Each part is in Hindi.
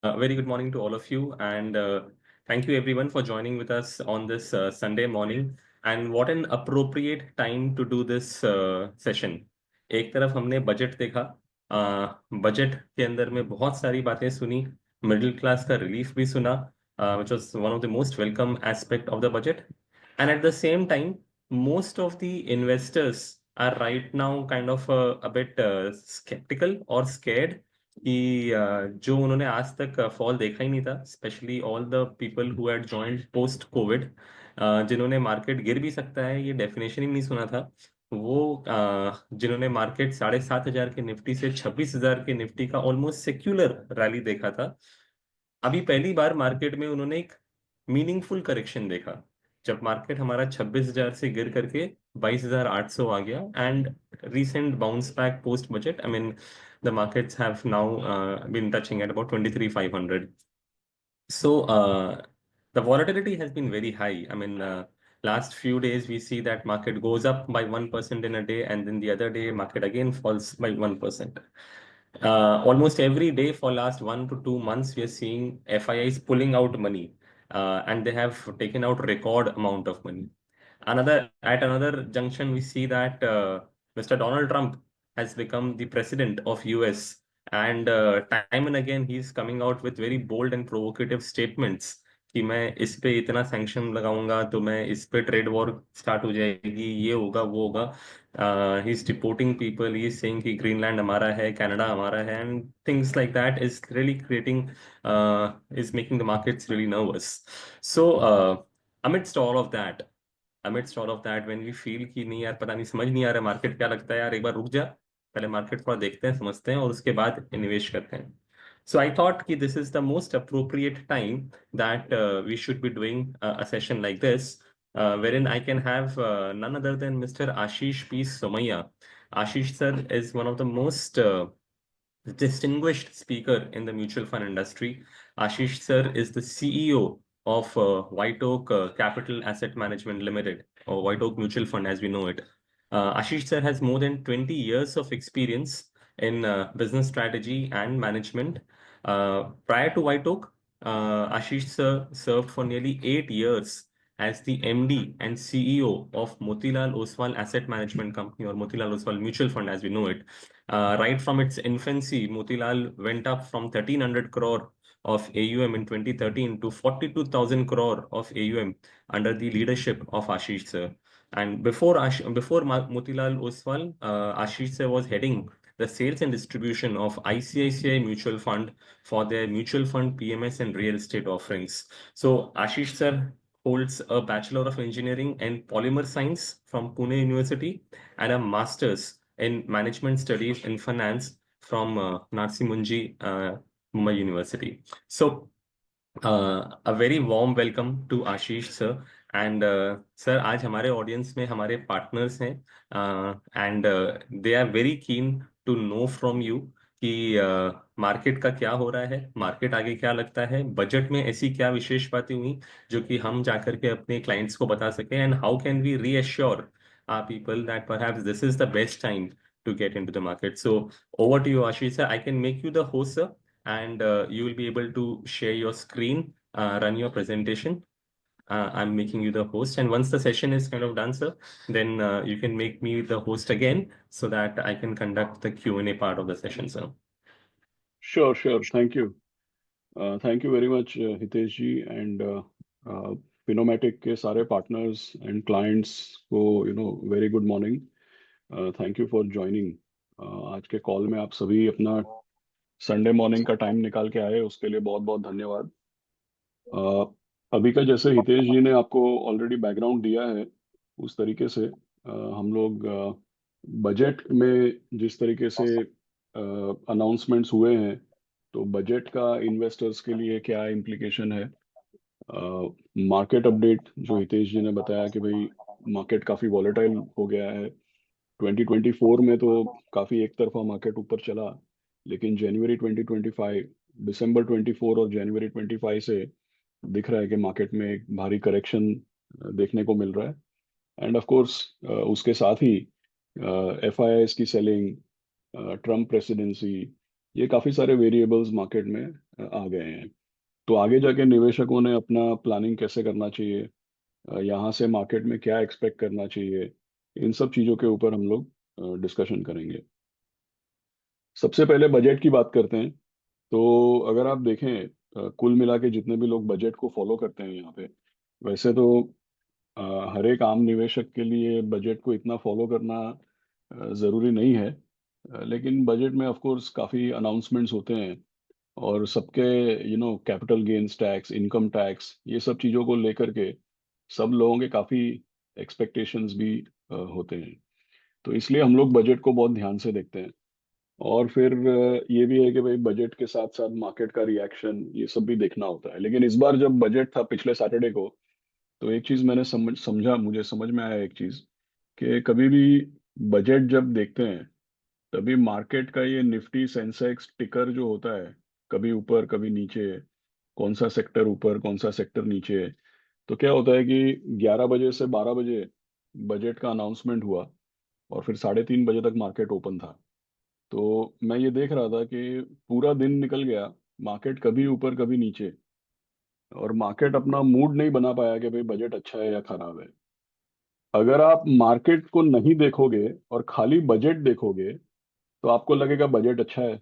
Very good morning to all of you, and thank you everyone for joining with us on this Sunday morning. And what an appropriate time to do this session. एक तरफ हमने बजट देखा, बजट के अंदर में बहुत सारी बातें सुनी, मिडिल क्लास का रिलीफ भी सुना, which was one of the most welcome aspect of the budget. And at the same time, most of the investors are right now kind of a bit skeptical or scared कि जो उन्होंने आज तक फॉल देखा ही नहीं था, specially all the people who had joined post Covid, जिन्होंने मार्केट गिर भी सकता है ये डेफिनेशन ही नहीं सुना था, वो जिन्होंने मार्केट 7,500 के निफ्टी से 26,000 के निफ्टी का ऑलमोस्ट सेक्युलर रैली देखा था, अभी पहली बार मार्केट में उन्होंने एक मीनिंगफुल करेक्शन देखा जब मार्केट हमारा 26,000 से गिर करके 22,800 आ गया. And recent bounce back post budget, I mean, the markets have now been touching at about 23,500. So the volatility has been very high. I mean, last few days we see that market goes up by 1% in a day, and then the other day market again falls by 1%. Almost every day for last 1 to 2 months, we are seeing FIIs pulling out money, and they have taken out record amount of money. At another junction, we see that Mr. Donald Trump has become the president of US, and time and again he's coming out with very bold and provocative statements कि मैं इस पे इतना सैंक्शन लगाऊंगा तो मैं इस पे ट्रेड वॉर स्टार्ट हो जाएगी, ये होगा वो होगा. He is deporting people, he is saying कि ग्रीनलैंड हमारा है, कनाडा हमारा है, and things like that is really creating, is making the markets really nervous. So amidst all of that amidst all of that, when we feel कि नहीं यार पता नहीं, समझ नहीं आ रहा मार्केट क्या, लगता है यार एक बार रुक जा, पहले मार्केट थोड़ा देखते हैं, समझते हैं, और उसके बाद निवेश करते हैं. So I thought कि this is the most appropriate time that we should be doing a session like this, wherein I can have none other than Mr. Ashish P. Somaiya. Ashish sir is one of the most distinguished speaker in the mutual fund industry. Ashish sir is the CEO of White Oak Capital Asset Management Limited, or White Oak Mutual Fund as we know it. Ashish sir has more than 20 years of experience in business strategy and management. Prior to White Oak, Ashish sir served for nearly 8 years as the MD and CEO of Motilal Oswal Asset Management Company, or Motilal Oswal Mutual Fund as we know it. Right from its infancy, Motilal went up from 1,300 crore of AUM in 2013 to 42,000 crore of AUM under the leadership of Ashish sir. And before Motilal Oswal, Ashish sir was heading the sales and distribution of ICICI Mutual Fund for their mutual fund, PMS, and real estate offerings. So Ashish sir holds a Bachelor of Engineering in Polymer Science from Pune University and a Master's in Management Studies in Finance from Narsi Munji, Mumbai University. So, a very warm welcome to Ashish sir. And sir, आज हमारे ऑडियंस में हमारे पार्टनर्स हैं, and they are very keen to know from you कि मार्केट का क्या हो रहा है, मार्केट आगे क्या लगता है, बजट में ऐसी क्या विशेष बातें हुई जो कि हम जाकर के अपने क्लाइंट्स को बता सकें, and how can we reassure our people that perhaps this is the best time to get into the market. So over to you, Ashish sir. I can make you the host, sir, and you will be able to share your screen, run your presentation. I'm making you the host, and once the session is kind of done, sir, then you can make me the host again so that I can conduct the Q&A part of the session, sir. Sure. Thank you very much, Hitesh ji, and Phenomatic के सारे partners and clients को very good morning. Thank you for joining. आज के कॉल में आप सभी अपना संडे मॉर्निंग का टाइम निकाल के आए, उसके लिए बहुत बहुत धन्यवाद. अभी का जैसे हितेश जी ने आपको ऑलरेडी बैकग्राउंड दिया है, उस तरीके से हम लोग बजट में जिस तरीके से अनाउंसमेंट्स हुए हैं, तो बजट का इन्वेस्टर्स के लिए क्या इम्प्लीकेशन है, मार्केट अपडेट जो हितेश जी ने बताया कि भाई मार्केट काफ़ी वॉलेटाइल हो गया है. 2024 में तो काफ़ी एक तरफा मार्केट ऊपर चला, लेकिन जनवरी 2025, दिसंबर 24 और जनवरी 25 से दिख रहा है कि मार्केट में एक भारी करेक्शन देखने को मिल रहा है. एंड ऑफ कोर्स उसके साथ ही FIIs की सेलिंग, ट्रम्प प्रेसिडेंसी, ये काफी सारे वेरिएबल्स मार्केट में आ गए हैं। तो आगे जाके निवेशकों ने अपना प्लानिंग कैसे करना चाहिए, यहाँ से मार्केट में क्या एक्सपेक्ट करना चाहिए, इन सब चीज़ों के ऊपर हम लोग डिस्कशन करेंगे। सबसे पहले बजट की बात करते हैं। तो अगर आप देखें, कुल मिला के जितने भी लोग बजट को फॉलो करते हैं यहाँ पे, वैसे तो अ, हर एक आम निवेशक के लिए बजट को इतना फॉलो करना ज़रूरी नहीं है। लेकिन बजट में ऑफ कोर्स काफ़ी अनाउंसमेंट्स होते हैं, और सबके capital gains tax, income tax, ये सब चीज़ों को लेकर के सब लोगों के काफ़ी एक्सपेक्टेशंस भी होते हैं। तो इसलिए हम लोग बजट को बहुत ध्यान से देखते हैं। और फिर ये भी है कि भाई बजट के साथ साथ मार्केट का रिएक्शन ये सब भी देखना होता है। लेकिन इस बार जब बजट था पिछले सैटरडे को, तो एक चीज मैंने समझा, मुझे समझ में आया एक चीज, कि कभी भी बजट जब देखते हैं, तभी मार्केट का ये निफ्टी सेंसेक्स टिकर जो होता है, कभी ऊपर कभी नीचे, कौन सा सेक्टर ऊपर कौन सा सेक्टर नीचे। तो क्या होता है कि 11 बजे से 12 बजे बजट का अनाउंसमेंट हुआ, और फिर 3:30 बजे तक मार्केट ओपन था। तो मैं ये देख रहा था कि पूरा दिन निकल गया, मार्केट कभी ऊपर कभी नीचे, और मार्केट अपना मूड नहीं बना पाया कि भाई बजट अच्छा है या खराब है। अगर आप मार्केट को नहीं देखोगे और खाली बजट देखोगे, तो आपको लगेगा बजट अच्छा है।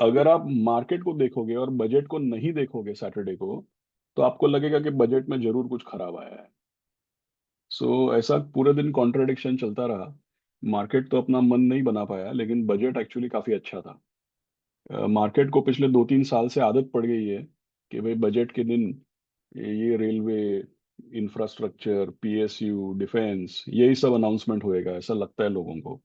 अगर आप मार्केट को देखोगे और बजट को नहीं देखोगे सैटरडे को, तो आपको लगेगा कि बजट में जरूर कुछ खराब आया है। सो ऐसा पूरे दिन कॉन्ट्रडिक्शन चलता रहा। मार्केट तो अपना मन नहीं बना पाया, लेकिन बजट एक्चुअली काफी अच्छा था। मार्केट को पिछले 2-3 साल से आदत पड़ गई है कि भाई बजट के दिन ये रेलवे, इंफ्रास्ट्रक्चर, पीएसयू, डिफेंस, यही सब अनाउंसमेंट होएगा, ऐसा लगता है लोगों को।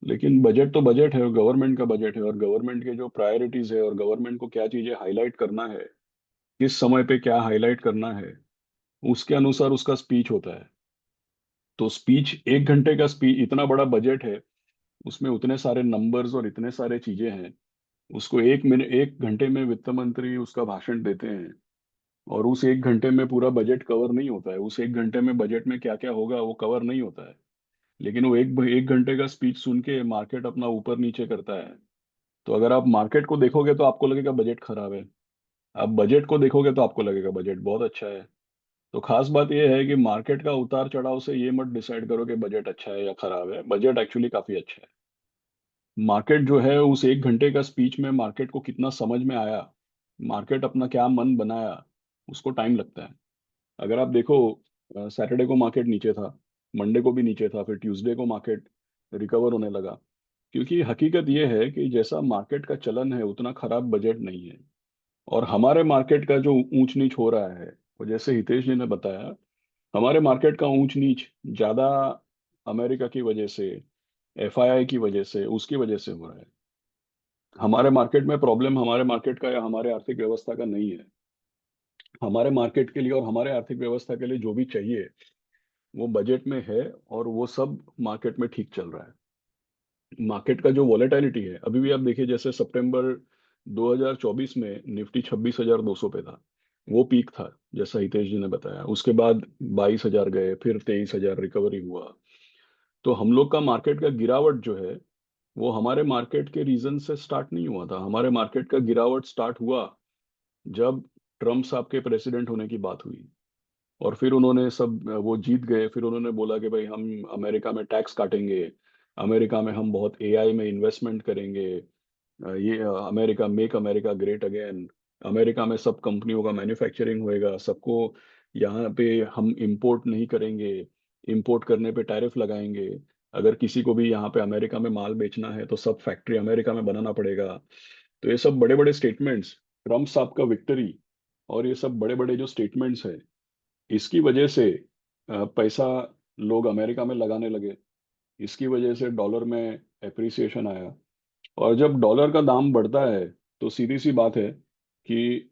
लेकिन बजट तो बजट है, और गवर्नमेंट का बजट है, और गवर्नमेंट के जो प्रायोरिटीज है, और गवर्नमेंट को क्या चीजें हाईलाइट करना है, किस समय पे क्या हाईलाइट करना है, उसके अनुसार उसका स्पीच होता है। तो स्पीच 1 घंटे का स्पीच, इतना बड़ा बजट है, उसमें उतने सारे नंबर्स और इतने सारे चीजें हैं, उसको 1 मिनट 1 घंटे में वित्त मंत्री उसका भाषण देते हैं, और उस 1 घंटे में पूरा बजट कवर नहीं होता है। उस 1 घंटे में बजट में क्या क्या होगा वो कवर नहीं होता है। लेकिन वो एक एक घंटे का स्पीच सुन के मार्केट अपना ऊपर नीचे करता है। तो अगर आप मार्केट को देखोगे तो आपको लगेगा बजट खराब है, आप बजट को देखोगे तो आपको लगेगा बजट बहुत अच्छा है। तो खास बात यह है कि मार्केट का उतार चढ़ाव से ये मत डिसाइड करो कि बजट अच्छा है या खराब है। बजट एक्चुअली काफी अच्छा है। मार्केट जो है, उस 1 घंटे का स्पीच में मार्केट को कितना समझ में आया, मार्केट अपना क्या मन बनाया, उसको टाइम लगता है। अगर आप देखो, सैटरडे को मार्केट नीचे था, मंडे को भी नीचे था, फिर ट्यूसडे को मार्केट रिकवर होने लगा। क्योंकि हकीकत यह है कि जैसा मार्केट का चलन है, उतना खराब बजट नहीं है। और हमारे मार्केट का जो ऊंच नीच हो रहा है, वो जैसे हितेश जी ने बताया, हमारे मार्केट का ऊंच नीच ज्यादा अमेरिका की वजह से, एफआईआई की वजह से, उसकी वजह से हो रहा है। हमारे मार्केट में प्रॉब्लम हमारे मार्केट का या हमारे आर्थिक व्यवस्था का नहीं है। हमारे मार्केट के लिए और हमारे आर्थिक व्यवस्था के लिए जो भी चाहिए, वो बजट में है, और वो सब मार्केट में ठीक चल रहा है। मार्केट का जो वॉलेटिलिटी है, अभी भी आप देखिए, जैसे सितंबर 2024 में निफ्टी 26,200 पे था, वो पीक था जैसा हितेश जी ने बताया। उसके बाद 22,000 गए, फिर 23,000 रिकवरी हुआ। तो हम लोग का मार्केट का गिरावट जो है, वो हमारे मार्केट के रीजन से स्टार्ट नहीं हुआ था। हमारे मार्केट का गिरावट स्टार्ट हुआ जब ट्रम्प साहब के प्रेसिडेंट होने की बात हुई, और फिर उन्होंने सब वो जीत गए। फिर उन्होंने बोला कि भाई हम अमेरिका में टैक्स काटेंगे, अमेरिका में हम बहुत एआई में इन्वेस्टमेंट करेंगे, ये America, make America great again, America में सब कंपनियों का मैन्युफैक्चरिंग होएगा, सबको यहाँ पे हम इंपोर्ट नहीं करेंगे, इंपोर्ट करने पे टैरिफ लगाएंगे, अगर किसी को भी यहाँ पे अमेरिका में माल बेचना है तो सब फैक्ट्री अमेरिका में बनाना पड़ेगा। तो ये सब बड़े बड़े स्टेटमेंट्स, ट्रम्प साहब का विक्ट्री, और ये सब बड़े बड़े जो स्टेटमेंट्स है, इसकी वजह से पैसा लोग अमेरिका में लगाने लगे। इसकी वजह से डॉलर में एप्रिसिएशन आया। और जब डॉलर का दाम बढ़ता है, तो सीधी सी बात है कि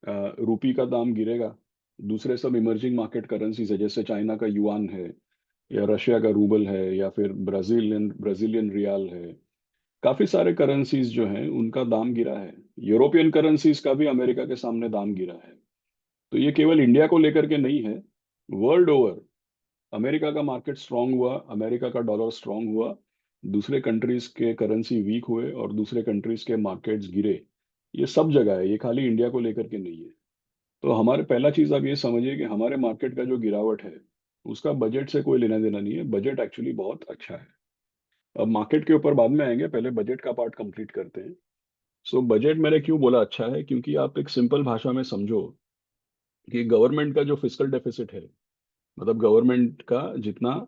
रुपी का दाम गिरेगा। दूसरे सब इमर्जिंग मार्केट करेंसीज है, जैसे चाइना का युआन है, या रशिया का रूबल है, या फिर ब्राजीलियन ब्राजीलियन रियाल है, काफी सारे करेंसीज जो हैं उनका दाम गिरा है। यूरोपियन करेंसीज का भी अमेरिका के सामने दाम गिरा है। तो ये केवल इंडिया को लेकर के नहीं है, वर्ल्ड ओवर अमेरिका का मार्केट स्ट्रांग हुआ, अमेरिका का डॉलर स्ट्रांग हुआ, दूसरे कंट्रीज के करेंसी वीक हुए और दूसरे कंट्रीज के मार्केट्स गिरे। ये सब जगह है, ये खाली इंडिया को लेकर के नहीं है। तो हमारे पहला चीज आप ये समझिए कि हमारे मार्केट का जो गिरावट है उसका बजट से कोई लेना देना नहीं है। बजट एक्चुअली बहुत अच्छा है। अब मार्केट के ऊपर बाद में आएंगे, पहले बजट का पार्ट कंप्लीट करते हैं। सो बजट मैंने क्यों बोला अच्छा है, क्योंकि आप एक सिंपल भाषा में समझो कि गवर्नमेंट का जो फिस्कल डेफिसिट है, मतलब गवर्नमेंट का जितना,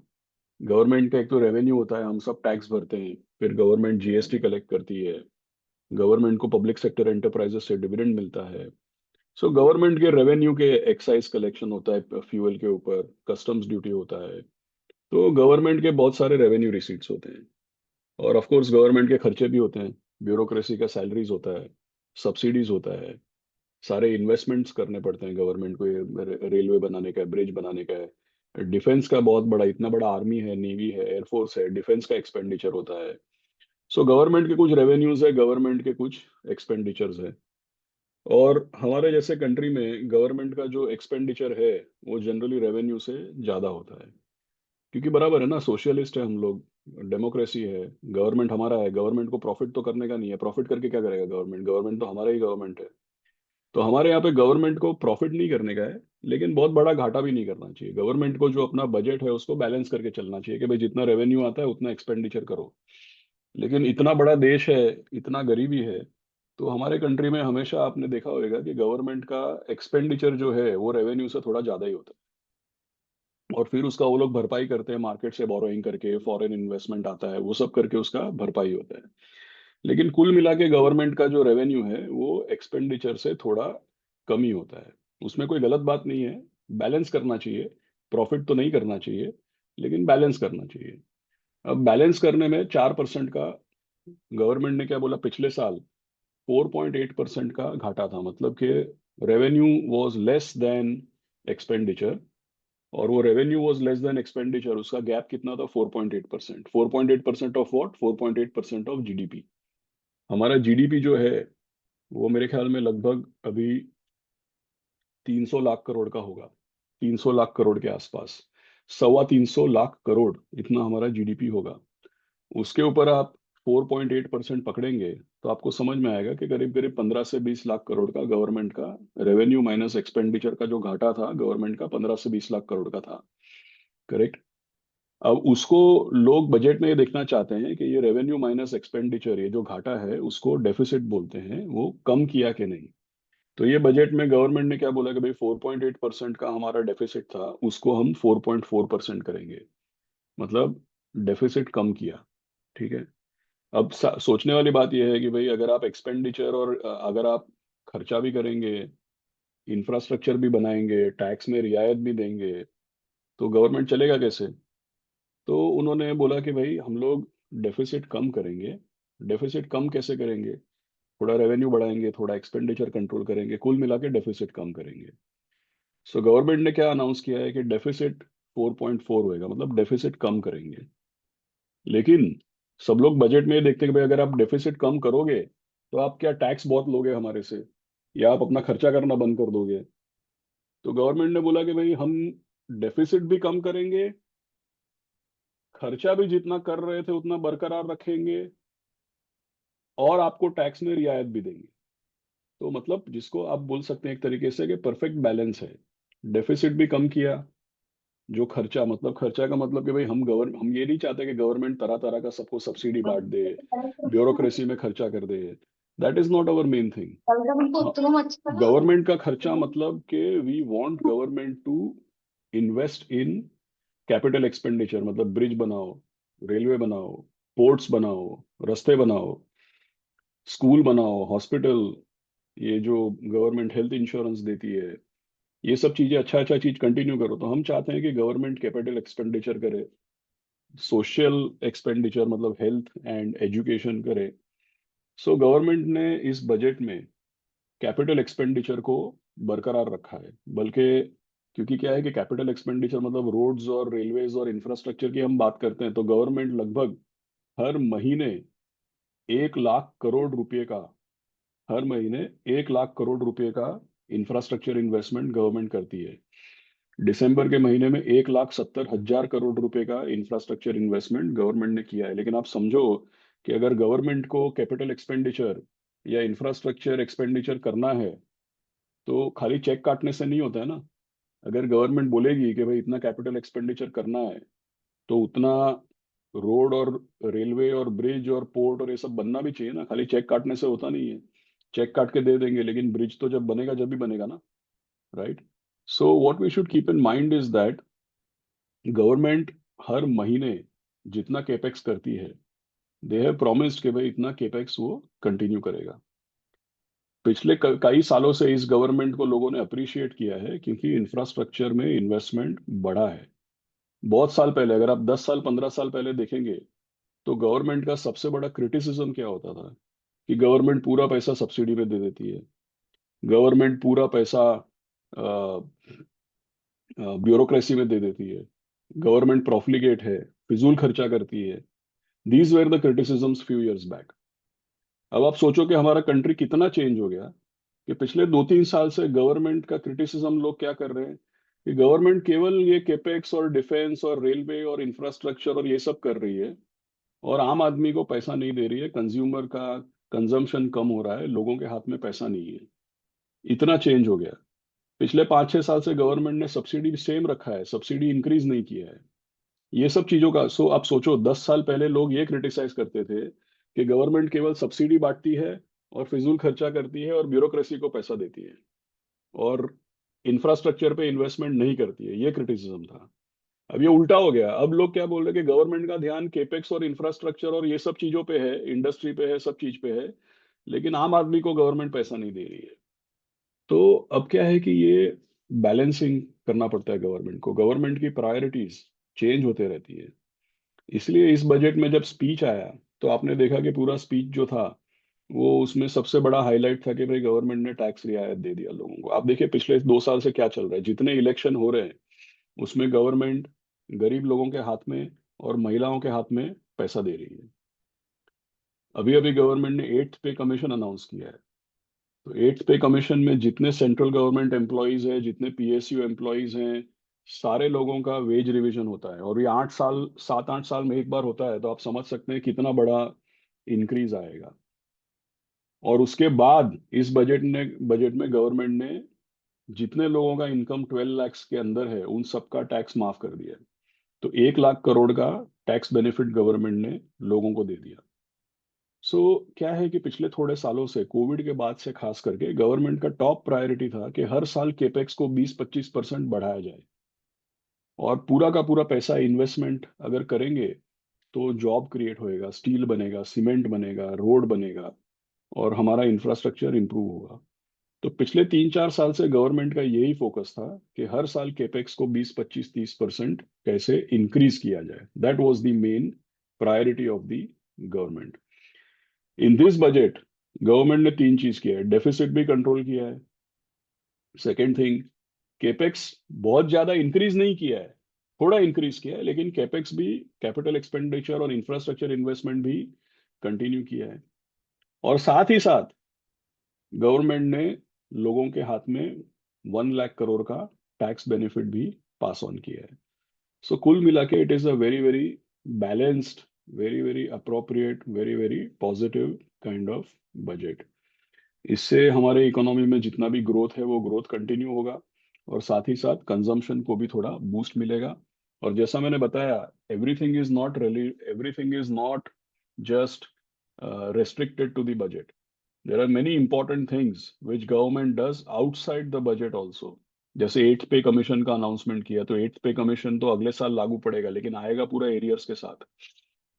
गवर्नमेंट का एक तो रेवेन्यू होता है, हम सब टैक्स भरते हैं, फिर गवर्नमेंट जीएसटी कलेक्ट करती है, गवर्नमेंट को पब्लिक सेक्टर एंटरप्राइजेस से डिविडेंड मिलता है। सो गवर्नमेंट के रेवेन्यू के एक्साइज कलेक्शन होता है फ्यूल के ऊपर, कस्टम्स ड्यूटी होता है। तो गवर्नमेंट के बहुत सारे रेवेन्यू रिसीट्स होते हैं। और ऑफ कोर्स गवर्नमेंट के खर्चे भी होते हैं, ब्यूरोक्रेसी का सैलरीज होता है, सब्सिडीज होता है, सारे इन्वेस्टमेंट्स करने पड़ते हैं गवर्नमेंट को, ये रेलवे बनाने का है, ब्रिज बनाने का है, डिफेंस का बहुत बड़ा, इतना बड़ा आर्मी है, नेवी है, एयरफोर्स है, डिफेंस का एक्सपेंडिचर होता है। सो गवर्नमेंट के कुछ रेवेन्यूज है, गवर्नमेंट के कुछ एक्सपेंडिचर्स है। और हमारे जैसे कंट्री में गवर्नमेंट का जो एक्सपेंडिचर है वो जनरली रेवेन्यू से ज्यादा होता है, क्योंकि बराबर है ना, सोशलिस्ट है हम लोग, डेमोक्रेसी है, गवर्नमेंट हमारा है, गवर्नमेंट को प्रॉफिट तो करने का नहीं है, प्रॉफिट करके क्या करेगा गवर्नमेंट, गवर्नमेंट तो हमारा ही गवर्नमेंट है। तो हमारे यहाँ पे गवर्नमेंट को प्रॉफिट नहीं करने का है, लेकिन बहुत बड़ा घाटा भी नहीं करना चाहिए। गवर्नमेंट को जो अपना बजट है उसको बैलेंस करके चलना चाहिए कि भाई जितना रेवेन्यू आता है उतना एक्सपेंडिचर करो। लेकिन इतना बड़ा देश है, इतना गरीबी है, तो हमारे कंट्री में हमेशा आपने देखा होगा कि गवर्नमेंट का एक्सपेंडिचर जो है वो रेवेन्यू से थोड़ा ज्यादा ही होता है, और फिर उसका वो लोग भरपाई करते हैं मार्केट से बोरोइंग करके, फॉरेन इन्वेस्टमेंट आता है, वो सब करके उसका भरपाई होता है। लेकिन कुल मिला के गवर्नमेंट का जो रेवेन्यू है वो एक्सपेंडिचर से थोड़ा कम ही होता है। उसमें कोई गलत बात नहीं है, बैलेंस करना चाहिए, प्रॉफिट तो नहीं करना चाहिए, लेकिन बैलेंस करना चाहिए। अब बैलेंस करने में 4% का, गवर्नमेंट ने क्या बोला पिछले साल, 4.8% का घाटा था, मतलब कि revenue was less than expenditure. और वो revenue was less than expenditure, उसका गैप कितना था, 4.8%। 4.8% ऑफ व्हाट, 4.8% ऑफ जीडीपी। हमारा जीडीपी जो है वो मेरे ख्याल में लगभग अभी 300 लाख करोड़ का होगा, 300 लाख करोड़ के आसपास, 325 लाख करोड़, इतना हमारा जीडीपी होगा। उसके ऊपर आप 4.8% पकड़ेंगे तो आपको समझ में आएगा कि करीब करीब 15 से 20 लाख करोड़ का गवर्नमेंट का रेवेन्यू माइनस एक्सपेंडिचर का जो घाटा था गवर्नमेंट का, 15 से 20 लाख करोड़ का था। करेक्ट। अब उसको लोग बजट में ये देखना चाहते हैं कि ये रेवेन्यू माइनस एक्सपेंडिचर, ये जो घाटा है उसको डेफिसिट बोलते हैं, वो कम किया कि नहीं। तो ये बजट में गवर्नमेंट ने क्या बोला कि भाई 4.8% का हमारा डेफिसिट था, उसको हम 4.4% करेंगे, मतलब डेफिसिट कम किया। ठीक है। अब सोचने वाली बात यह है कि भाई अगर आप एक्सपेंडिचर और अगर आप खर्चा भी करेंगे, इंफ्रास्ट्रक्चर भी बनाएंगे, टैक्स में रियायत भी देंगे, तो गवर्नमेंट चलेगा कैसे। तो उन्होंने बोला कि भाई हम लोग डेफिसिट कम करेंगे। डेफिसिट कम कैसे करेंगे, थोड़ा रेवेन्यू बढ़ाएंगे, थोड़ा एक्सपेंडिचर कंट्रोल करेंगे, कुल मिला के डेफिसिट कम करेंगे। सो गवर्नमेंट ने क्या अनाउंस किया है कि डेफिसिट 4.4 होएगा, मतलब डेफिसिट कम करेंगे। लेकिन सब लोग बजट में ये देखते हैं कि भाई अगर आप डेफिसिट कम करोगे तो आप क्या टैक्स बहुत लोगे हमारे से, या आप अपना खर्चा करना बंद कर दोगे। तो गवर्नमेंट ने बोला कि भाई हम डेफिसिट भी कम करेंगे, खर्चा भी जितना कर रहे थे उतना बरकरार रखेंगे, और आपको टैक्स में रियायत भी देंगे। तो मतलब जिसको आप बोल सकते हैं एक तरीके से कि परफेक्ट बैलेंस है। डेफिसिट भी कम किया, जो खर्चा, मतलब खर्चा का मतलब कि भाई हम ये नहीं चाहते कि गवर्नमेंट तरह तरह का सबको सब्सिडी बांट दे, ब्यूरोक्रेसी में खर्चा कर दे। That is not our main thing. Government का खर्चा मतलब कि we want government to invest in capital expenditure, मतलब ब्रिज बनाओ, रेलवे बनाओ, पोर्ट्स बनाओ, रास्ते बनाओ, स्कूल बनाओ, हॉस्पिटल, ये जो गवर्नमेंट हेल्थ इंश्योरेंस देती है, ये सब चीजें अच्छा अच्छा चीज कंटिन्यू करो। तो हम चाहते हैं कि गवर्नमेंट कैपिटल एक्सपेंडिचर करे, सोशल एक्सपेंडिचर मतलब हेल्थ एंड एजुकेशन करे। सो गवर्नमेंट ने इस बजट में कैपिटल एक्सपेंडिचर को बरकरार रखा है, बल्कि क्योंकि क्या है कि कैपिटल एक्सपेंडिचर मतलब रोड्स और रेलवेज और इंफ्रास्ट्रक्चर की हम बात करते हैं, तो गवर्नमेंट लगभग हर महीने 1 लाख करोड़ रुपए का, हर महीने 1 लाख करोड़ रुपए का इंफ्रास्ट्रक्चर इन्वेस्टमेंट गवर्नमेंट करती है। दिसंबर के महीने में 1,70,000 करोड़ रुपए का इंफ्रास्ट्रक्चर इन्वेस्टमेंट गवर्नमेंट ने किया है। लेकिन आप समझो कि अगर गवर्नमेंट को कैपिटल एक्सपेंडिचर या इंफ्रास्ट्रक्चर एक्सपेंडिचर करना है तो खाली चेक काटने से नहीं होता है ना। अगर गवर्नमेंट बोलेगी कि भाई इतना कैपिटल एक्सपेंडिचर करना है तो उतना रोड और रेलवे और ब्रिज और पोर्ट और ये सब बनना भी चाहिए ना। खाली चेक काटने से होता नहीं है। चेक काट के दे देंगे लेकिन ब्रिज तो जब बनेगा जब भी बनेगा ना। Right. So what we should keep in mind is that government हर महीने जितना केपेक्स करती है दे हैव प्रॉमिस्ड कि भाई इतना केपेक्स वो कंटिन्यू करेगा। पिछले कई सालों से इस गवर्नमेंट को लोगों ने अप्रिशिएट किया है क्योंकि इंफ्रास्ट्रक्चर में इन्वेस्टमेंट बढ़ा है। बहुत साल पहले, अगर आप 10 साल 15 साल पहले देखेंगे, तो गवर्नमेंट का सबसे बड़ा क्रिटिसिज्म क्या होता था कि गवर्नमेंट पूरा पैसा सब्सिडी में दे देती है, गवर्नमेंट पूरा पैसा ब्यूरोक्रेसी में दे देती है, गवर्नमेंट प्रॉफिलिगेट है, फिजूल खर्चा करती है। These were the criticisms few years back. अब आप सोचो कि हमारा कंट्री कितना चेंज हो गया कि पिछले 2-3 साल से गवर्नमेंट का क्रिटिसिज्म लोग क्या कर रहे हैं कि गवर्नमेंट केवल ये केपेक्स और डिफेंस और रेलवे और इंफ्रास्ट्रक्चर और ये सब कर रही है और आम आदमी को पैसा नहीं दे रही है। कंज्यूमर का कंजम्पशन कम हो रहा है, लोगों के हाथ में पैसा नहीं है। इतना चेंज हो गया। पिछले 5-6 साल से गवर्नमेंट ने सब्सिडी भी सेम रखा है, सब्सिडी इंक्रीज नहीं किया है। ये सब चीजों का आप सोचो 10 साल पहले लोग ये क्रिटिसाइज करते थे कि गवर्नमेंट केवल सब्सिडी बांटती है और फिजूल खर्चा करती है और ब्यूरोक्रेसी को पैसा देती है और इंफ्रास्ट्रक्चर पे इन्वेस्टमेंट नहीं करती है। ये क्रिटिसिज्म था। अब ये उल्टा हो गया। अब लोग क्या बोल रहे हैं कि गवर्नमेंट का ध्यान केपेक्स और इंफ्रास्ट्रक्चर और ये सब चीजों पे है, इंडस्ट्री पे है, सब चीज पे है, लेकिन आम आदमी को गवर्नमेंट पैसा नहीं दे रही है। तो अब क्या है कि ये बैलेंसिंग करना पड़ता है गवर्नमेंट को। गवर्नमेंट की प्रायोरिटीज चेंज होते रहती है। इसलिए इस बजट में जब स्पीच आया तो आपने देखा कि पूरा स्पीच जो था वो उसमें सबसे बड़ा हाईलाइट था कि भाई गवर्नमेंट ने टैक्स रियायत दे दिया लोगों को। आप देखिए पिछले 2 साल से क्या चल रहा है, जितने इलेक्शन हो रहे हैं उसमें गवर्नमेंट गरीब लोगों के हाथ में और महिलाओं के हाथ में पैसा दे रही है। अभी अभी गवर्नमेंट ने 8th पे कमीशन अनाउंस किया है। तो 8th पे कमीशन में जितने सेंट्रल गवर्नमेंट एम्प्लॉयज हैं, जितने पीएसयू एम्प्लॉयज हैं, सारे लोगों का वेज रिवीजन होता है और ये 8 साल 7-8 साल में एक बार होता है। तो आप समझ सकते हैं कितना बड़ा इंक्रीज आएगा। और उसके बाद इस बजट में गवर्नमेंट ने जितने लोगों का इनकम 12 लाख के अंदर है उन सबका टैक्स माफ कर दिया है। तो 1 लाख करोड़ का टैक्स बेनिफिट गवर्नमेंट ने लोगों को दे दिया। सो क्या है कि पिछले थोड़े सालों से कोविड के बाद से खास करके गवर्नमेंट का टॉप प्रायोरिटी था कि हर साल केपेक्स को 20-25% बढ़ाया जाए और पूरा का पूरा पैसा इन्वेस्टमेंट अगर करेंगे तो जॉब क्रिएट होएगा, स्टील बनेगा, सीमेंट बनेगा, रोड बनेगा और हमारा इंफ्रास्ट्रक्चर इंप्रूव होगा। तो पिछले 3-4 साल से गवर्नमेंट का यही फोकस था कि हर साल केपेक्स को 20-25-30% कैसे इंक्रीज किया जाए। That was the main priority of the government. In this budget government ने 3 चीज किया है। डेफिसिट भी कंट्रोल किया है। सेकेंड थिंग, केपेक्स बहुत ज्यादा इंक्रीज नहीं किया है, थोड़ा इंक्रीज किया है, लेकिन केपेक्स भी, कैपिटल एक्सपेंडिचर और इंफ्रास्ट्रक्चर इन्वेस्टमेंट भी कंटिन्यू किया है। और साथ ही साथ गवर्नमेंट ने लोगों के हाथ में 1 लाख करोड़ का टैक्स बेनिफिट भी पास ऑन किया है। सो कुल मिला के it is a very very balanced, very very appropriate, very very positive kind of budget. इससे हमारे इकोनॉमी में जितना भी ग्रोथ है वो ग्रोथ कंटिन्यू होगा और साथ ही साथ कंजम्पशन को भी थोड़ा बूस्ट मिलेगा। और जैसा मैंने बताया, everything is not just restricted to the budget. There are many important things which government does outside the budget also. जैसे 8th पे कमीशन का अनाउंसमेंट किया तो 8th पे कमीशन तो अगले साल लागू पड़ेगा लेकिन आएगा पूरा एरियर्स के साथ।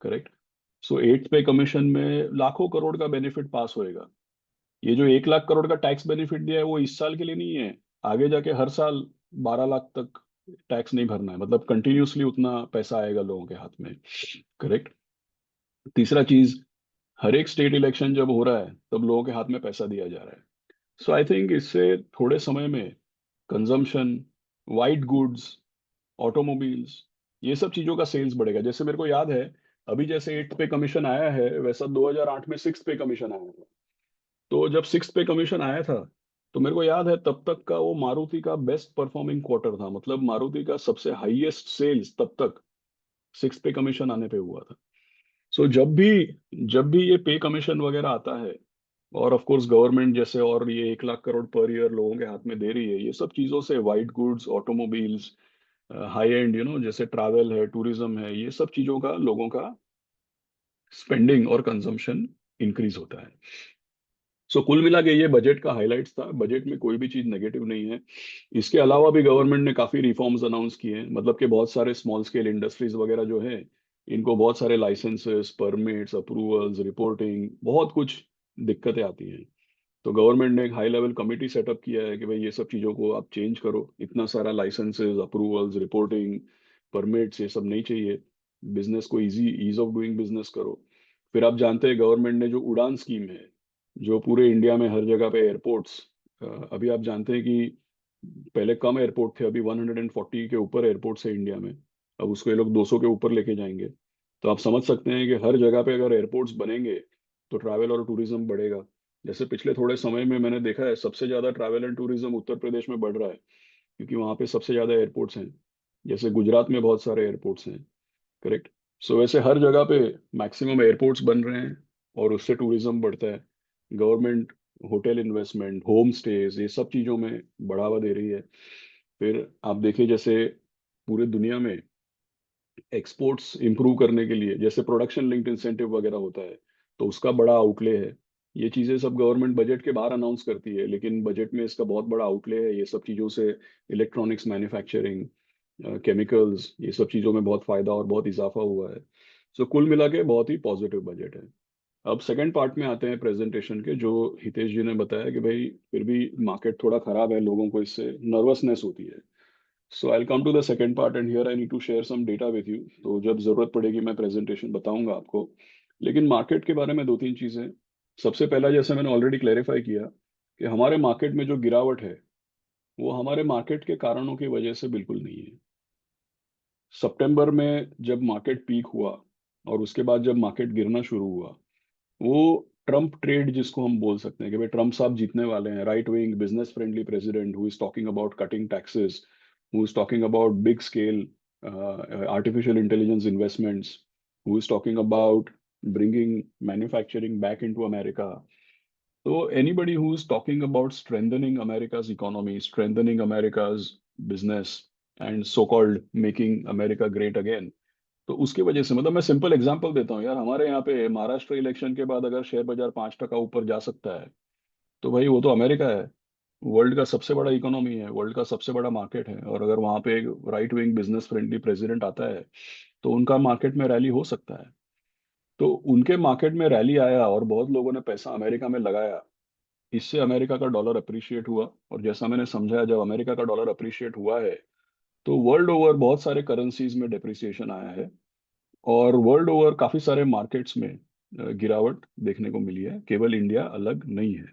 करेक्ट। सो 8th पे कमीशन में लाखों करोड़ का बेनिफिट पास होएगा। ये जो 1 लाख करोड़ का टैक्स बेनिफिट दिया है वो इस साल के लिए नहीं है, आगे जाके हर साल 12 लाख तक टैक्स नहीं भरना है, मतलब कंटिन्यूअसली उतना पैसा आएगा लोगों के हाथ में। करेक्ट। तीसरा चीज, हर एक स्टेट इलेक्शन जब हो रहा है तब लोगों के हाथ में पैसा दिया जा रहा है। सो आई थिंक इससे थोड़े समय में कंजम्पशन, वाइट गुड्स, ऑटोमोबाइल्स, ये सब चीजों का सेल्स बढ़ेगा। जैसे मेरे को याद है, अभी जैसे 8th पे कमीशन आया है वैसा 2008 में 6th पे कमीशन आया था। तो जब 6th पे कमीशन आया था तो मेरे को याद है तब तक का वो मारुति का बेस्ट परफॉर्मिंग क्वार्टर था, मतलब मारुति का सबसे हाईएस्ट सेल्स तब तक सिक्स पे कमीशन आने पे हुआ था। सो जब भी ये पे कमीशन वगैरह आता है, और ऑफ कोर्स गवर्नमेंट जैसे, और ये 1 लाख करोड़ पर ईयर लोगों के हाथ में दे रही है, ये सब चीजों से white goods, automobiles, high and जैसे ट्रैवल है, टूरिज्म है, ये सब चीजों का, लोगों का स्पेंडिंग और कंजम्पशन इंक्रीज होता है। सो कुल मिला के ये बजट का हाइलाइट्स था। बजट में कोई भी चीज नेगेटिव नहीं है। इसके अलावा भी गवर्नमेंट ने काफी रिफॉर्म्स अनाउंस किए हैं, मतलब कि बहुत सारे स्मॉल स्केल इंडस्ट्रीज वगैरह जो है, इनको बहुत सारे लाइसेंसेस, परमिट्स, अप्रूवल्स, रिपोर्टिंग, बहुत कुछ दिक्कतें आती हैं। तो गवर्नमेंट ने एक हाई लेवल कमिटी सेटअप किया है कि भाई ये सब चीज़ों को आप चेंज करो, इतना सारा लाइसेंसेस, अप्रूवल्स, रिपोर्टिंग, परमिट्स, ये सब नहीं चाहिए। बिजनेस को easy, ease of doing business करो। फिर आप जानते हैं गवर्नमेंट ने जो उड़ान स्कीम है, जो पूरे इंडिया में हर जगह पे एयरपोर्ट्स, अभी आप जानते हैं कि पहले कम एयरपोर्ट थे, अभी 140 के ऊपर एयरपोर्ट्स है इंडिया में। अब उसको ये लोग 200 के ऊपर लेके जाएंगे। तो आप समझ सकते हैं कि हर जगह पे अगर एयरपोर्ट्स बनेंगे तो ट्रैवल और टूरिज्म बढ़ेगा। जैसे पिछले थोड़े समय में मैंने देखा है, सबसे ज्यादा travel and tourism Uttar Pradesh में बढ़ रहा है, क्योंकि वहां पे सबसे ज्यादा एयरपोर्ट्स हैं। जैसे गुजरात में बहुत सारे एयरपोर्ट्स हैं। करेक्ट। सो वैसे हर जगह पे मैक्सिमम एयरपोर्ट्स बन रहे हैं, और उससे टूरिज्म बढ़ता है। Government hotel investment, home stage, ये सब चीज़ों में बढ़ावा दे रही है। फिर आप देखिए, जैसे पूरे दुनिया में एक्सपोर्ट्स इंप्रूव करने के लिए जैसे प्रोडक्शन लिंक्ड इंसेंटिव वगैरह होता है, तो उसका बड़ा आउटले है। ये चीज़ें सब गवर्नमेंट बजट के बाहर अनाउंस करती है, लेकिन बजट में इसका बहुत बड़ा आउटले है। ये सब चीज़ों से इलेक्ट्रॉनिक्स मैन्युफैक्चरिंग, केमिकल्स, ये सब चीज़ों में बहुत फायदा और बहुत इजाफा हुआ है। सो कुल मिला के बहुत ही पॉजिटिव बजट है। अब सेकंड पार्ट में आते हैं प्रेजेंटेशन के, जो हितेश जी ने बताया कि भाई फिर भी मार्केट थोड़ा खराब है, लोगों को इससे नर्वसनेस होती है। So I come to the second part, and here I need to share some data with you. तो जब जरूरत पड़ेगी मैं प्रेजेंटेशन बताऊंगा आपको। लेकिन मार्केट के बारे में दो तीन चीजें। सबसे पहला, जैसे मैंने ऑलरेडी क्लेरिफाई किया, कि हमारे मार्केट में जो गिरावट है, वो हमारे मार्केट के कारणों की वजह से बिल्कुल नहीं है। सितंबर में जब मार्केट पीक हुआ, और उसके बाद जब मार्केट गिरना शुरू हुआ, वो ट्रम्प ट्रेड जिसको हम बोल सकते हैं कि भाई ट्रम्प साहब जीतने वाले हैं, right wing business friendly president who is talking about cutting taxes, who is talking about big scale artificial intelligence investments, who is talking about bringing manufacturing back into America. So anybody who is talking about strengthening America's economy, strengthening America's business, and so-called making America great again, तो उसकी वजह से, मतलब मैं सिंपल एग्जांपल देता हूँ यार, हमारे यहाँ पे महाराष्ट्र इलेक्शन के बाद अगर शेयर बाजार 5% ऊपर जा सकता है, तो भाई वो तो अमेरिका है। वर्ल्ड का सबसे बड़ा इकोनॉमी है, वर्ल्ड का सबसे बड़ा मार्केट है, और अगर वहां पे एक right wing business friendly president आता है, तो उनका मार्केट में रैली हो सकता है। तो उनके मार्केट में रैली आया और बहुत लोगों ने पैसा अमेरिका में लगाया, इससे अमेरिका का डॉलर अप्रिशिएट हुआ। और जैसा मैंने समझा, जब अमेरिका का डॉलर अप्रिशिएट हुआ है, तो वर्ल्ड ओवर बहुत सारे करेंसीज में डेप्रिसिएशन आया है, और वर्ल्ड ओवर काफी सारे मार्केट्स में गिरावट देखने को मिली है, केवल इंडिया अलग नहीं है।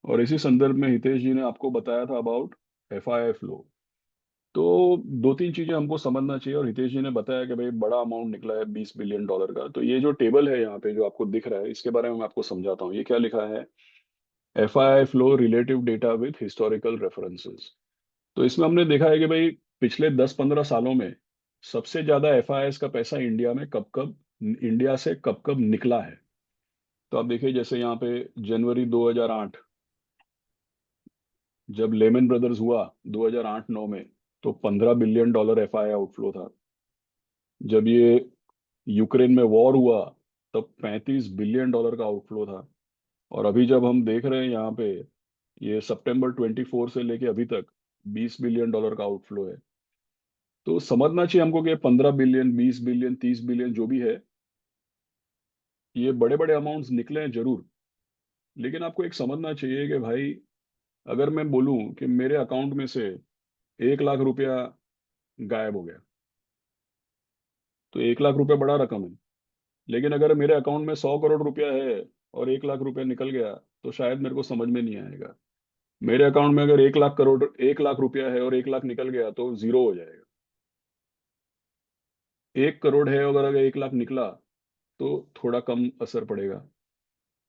और इसी संदर्भ में हितेश जी ने आपको बताया था अबाउट FII फ्लो। तो दो तीन चीजें हमको समझना चाहिए, और हितेश जी ने बताया कि भाई बड़ा अमाउंट निकला है $20 बिलियन का। तो ये जो टेबल है यहाँ पे जो आपको दिख रहा है, इसके बारे में मैं आपको समझाता हूँ। ये क्या लिखा है? FII flow relative data with historical references. तो इसमें हमने देखा है कि भाई पिछले 10-15 सालों में सबसे ज्यादा FIIs का पैसा इंडिया से कब कब निकला है। तो आप देखिए, जैसे यहाँ पे जनवरी 2008, जब लेमन ब्रदर्स हुआ 2008-9 में, तो $15 बिलियन FII आउटफ्लो था। जब ये यूक्रेन में वॉर हुआ, तब $35 बिलियन का आउटफ्लो था। और अभी जब हम देख रहे हैं यहाँ पे, ये सितंबर 24 से लेके अभी तक $20 बिलियन का आउटफ्लो है। तो समझना चाहिए हमको कि 15 बिलियन, 20 बिलियन, 30 बिलियन जो भी है, ये बड़े बड़े अमाउंट्स निकले हैं जरूर। लेकिन आपको एक समझना चाहिए कि भाई, अगर मैं बोलूं कि मेरे अकाउंट में से 1 लाख रुपया गायब हो गया, तो 1 लाख रुपया बड़ा रकम है। लेकिन अगर मेरे अकाउंट में 100 करोड़ रुपया है और 1 लाख रुपया निकल गया, तो शायद मेरे को समझ में नहीं आएगा। मेरे अकाउंट में अगर 1 लाख रुपया है और 1 लाख निकल गया, तो जीरो हो जाएगा। 1 करोड़ है, अगर अगर 1 लाख निकला, तो थोड़ा कम असर पड़ेगा।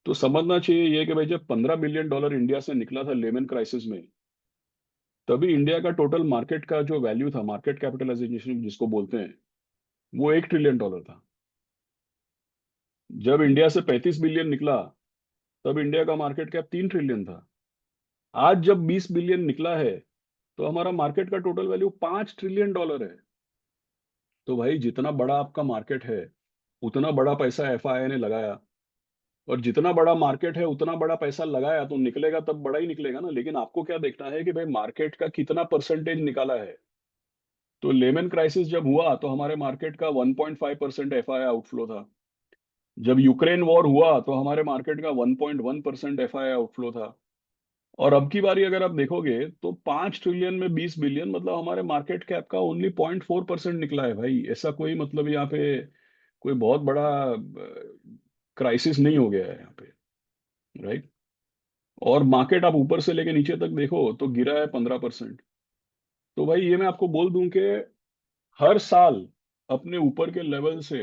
तो समझना चाहिए ये कि भाई जब $15 बिलियन इंडिया से निकला था लेमन क्राइसिस में, तभी इंडिया का टोटल मार्केट का जो वैल्यू था, मार्केट कैपिटलाइजेशन जिसको बोलते हैं, वो $1 ट्रिलियन था। जब इंडिया से 35 बिलियन निकला, तब इंडिया का मार्केट कैप 3 ट्रिलियन था। आज जब 20 बिलियन निकला है, तो हमारा मार्केट का टोटल वैल्यू $5 ट्रिलियन है। तो भाई जितना बड़ा आपका मार्केट है, उतना बड़ा पैसा एफआईआई ने लगाया। और जितना बड़ा मार्केट है, उतना बड़ा पैसा लगाया, तो निकलेगा तब बड़ा ही निकलेगा ना। लेकिन आपको क्या देखना है कि भाई मार्केट का कितना परसेंटेज निकाला है। तो लेमन क्राइसिस जब हुआ, तो हमारे मार्केट का 1.5% एफआईआई आउटफ्लो था। जब यूक्रेन वॉर हुआ, तो हमारे मार्केट का 1.1% एफआईआई आउटफ्लो था। और अब की बारी अगर आप देखोगे, तो 5 ट्रिलियन में 20 बिलियन, मतलब हमारे मार्केट कैप का ओनली 0.4% निकला है भाई। ऐसा कोई मतलब यहाँ पे कोई बहुत बड़ा क्राइसिस नहीं हो गया है यहाँ पे, राइट। और मार्केट आप ऊपर से लेके नीचे तक देखो तो गिरा है 15%। तो भाई ये मैं आपको बोल दूं कि हर साल अपने ऊपर के लेवल से,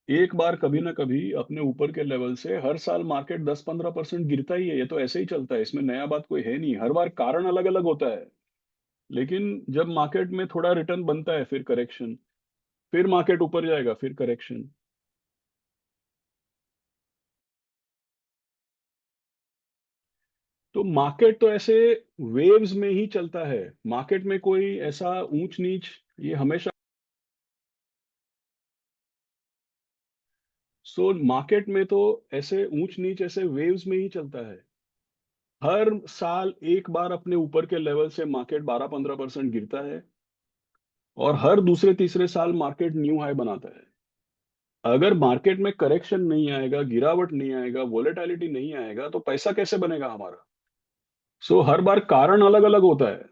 एक बार कभी ना कभी अपने ऊपर के लेवल से हर साल मार्केट 10-15% गिरता ही है। ये तो ऐसे ही चलता है, इसमें नया बात कोई है नहीं। हर बार कारण अलग अलग होता है, लेकिन जब मार्केट में थोड़ा रिटर्न बनता है, फिर करेक्शन, फिर मार्केट ऊपर जाएगा, फिर करेक्शन। तो मार्केट तो ऐसे वेव्स में ही चलता है। मार्केट में कोई ऐसा ऊंच नीच ये हमेशा। सो मार्केट में तो ऐसे ऊंच नीच ऐसे वेव्स में ही चलता है। हर साल एक बार अपने ऊपर के लेवल से मार्केट 12-15% गिरता है, और हर दूसरे तीसरे साल मार्केट न्यू हाई बनाता है। अगर मार्केट में करेक्शन नहीं आएगा, गिरावट नहीं आएगा, वोलेटिलिटी नहीं आएगा, तो पैसा कैसे बनेगा हमारा। सो हर बार कारण अलग अलग होता है,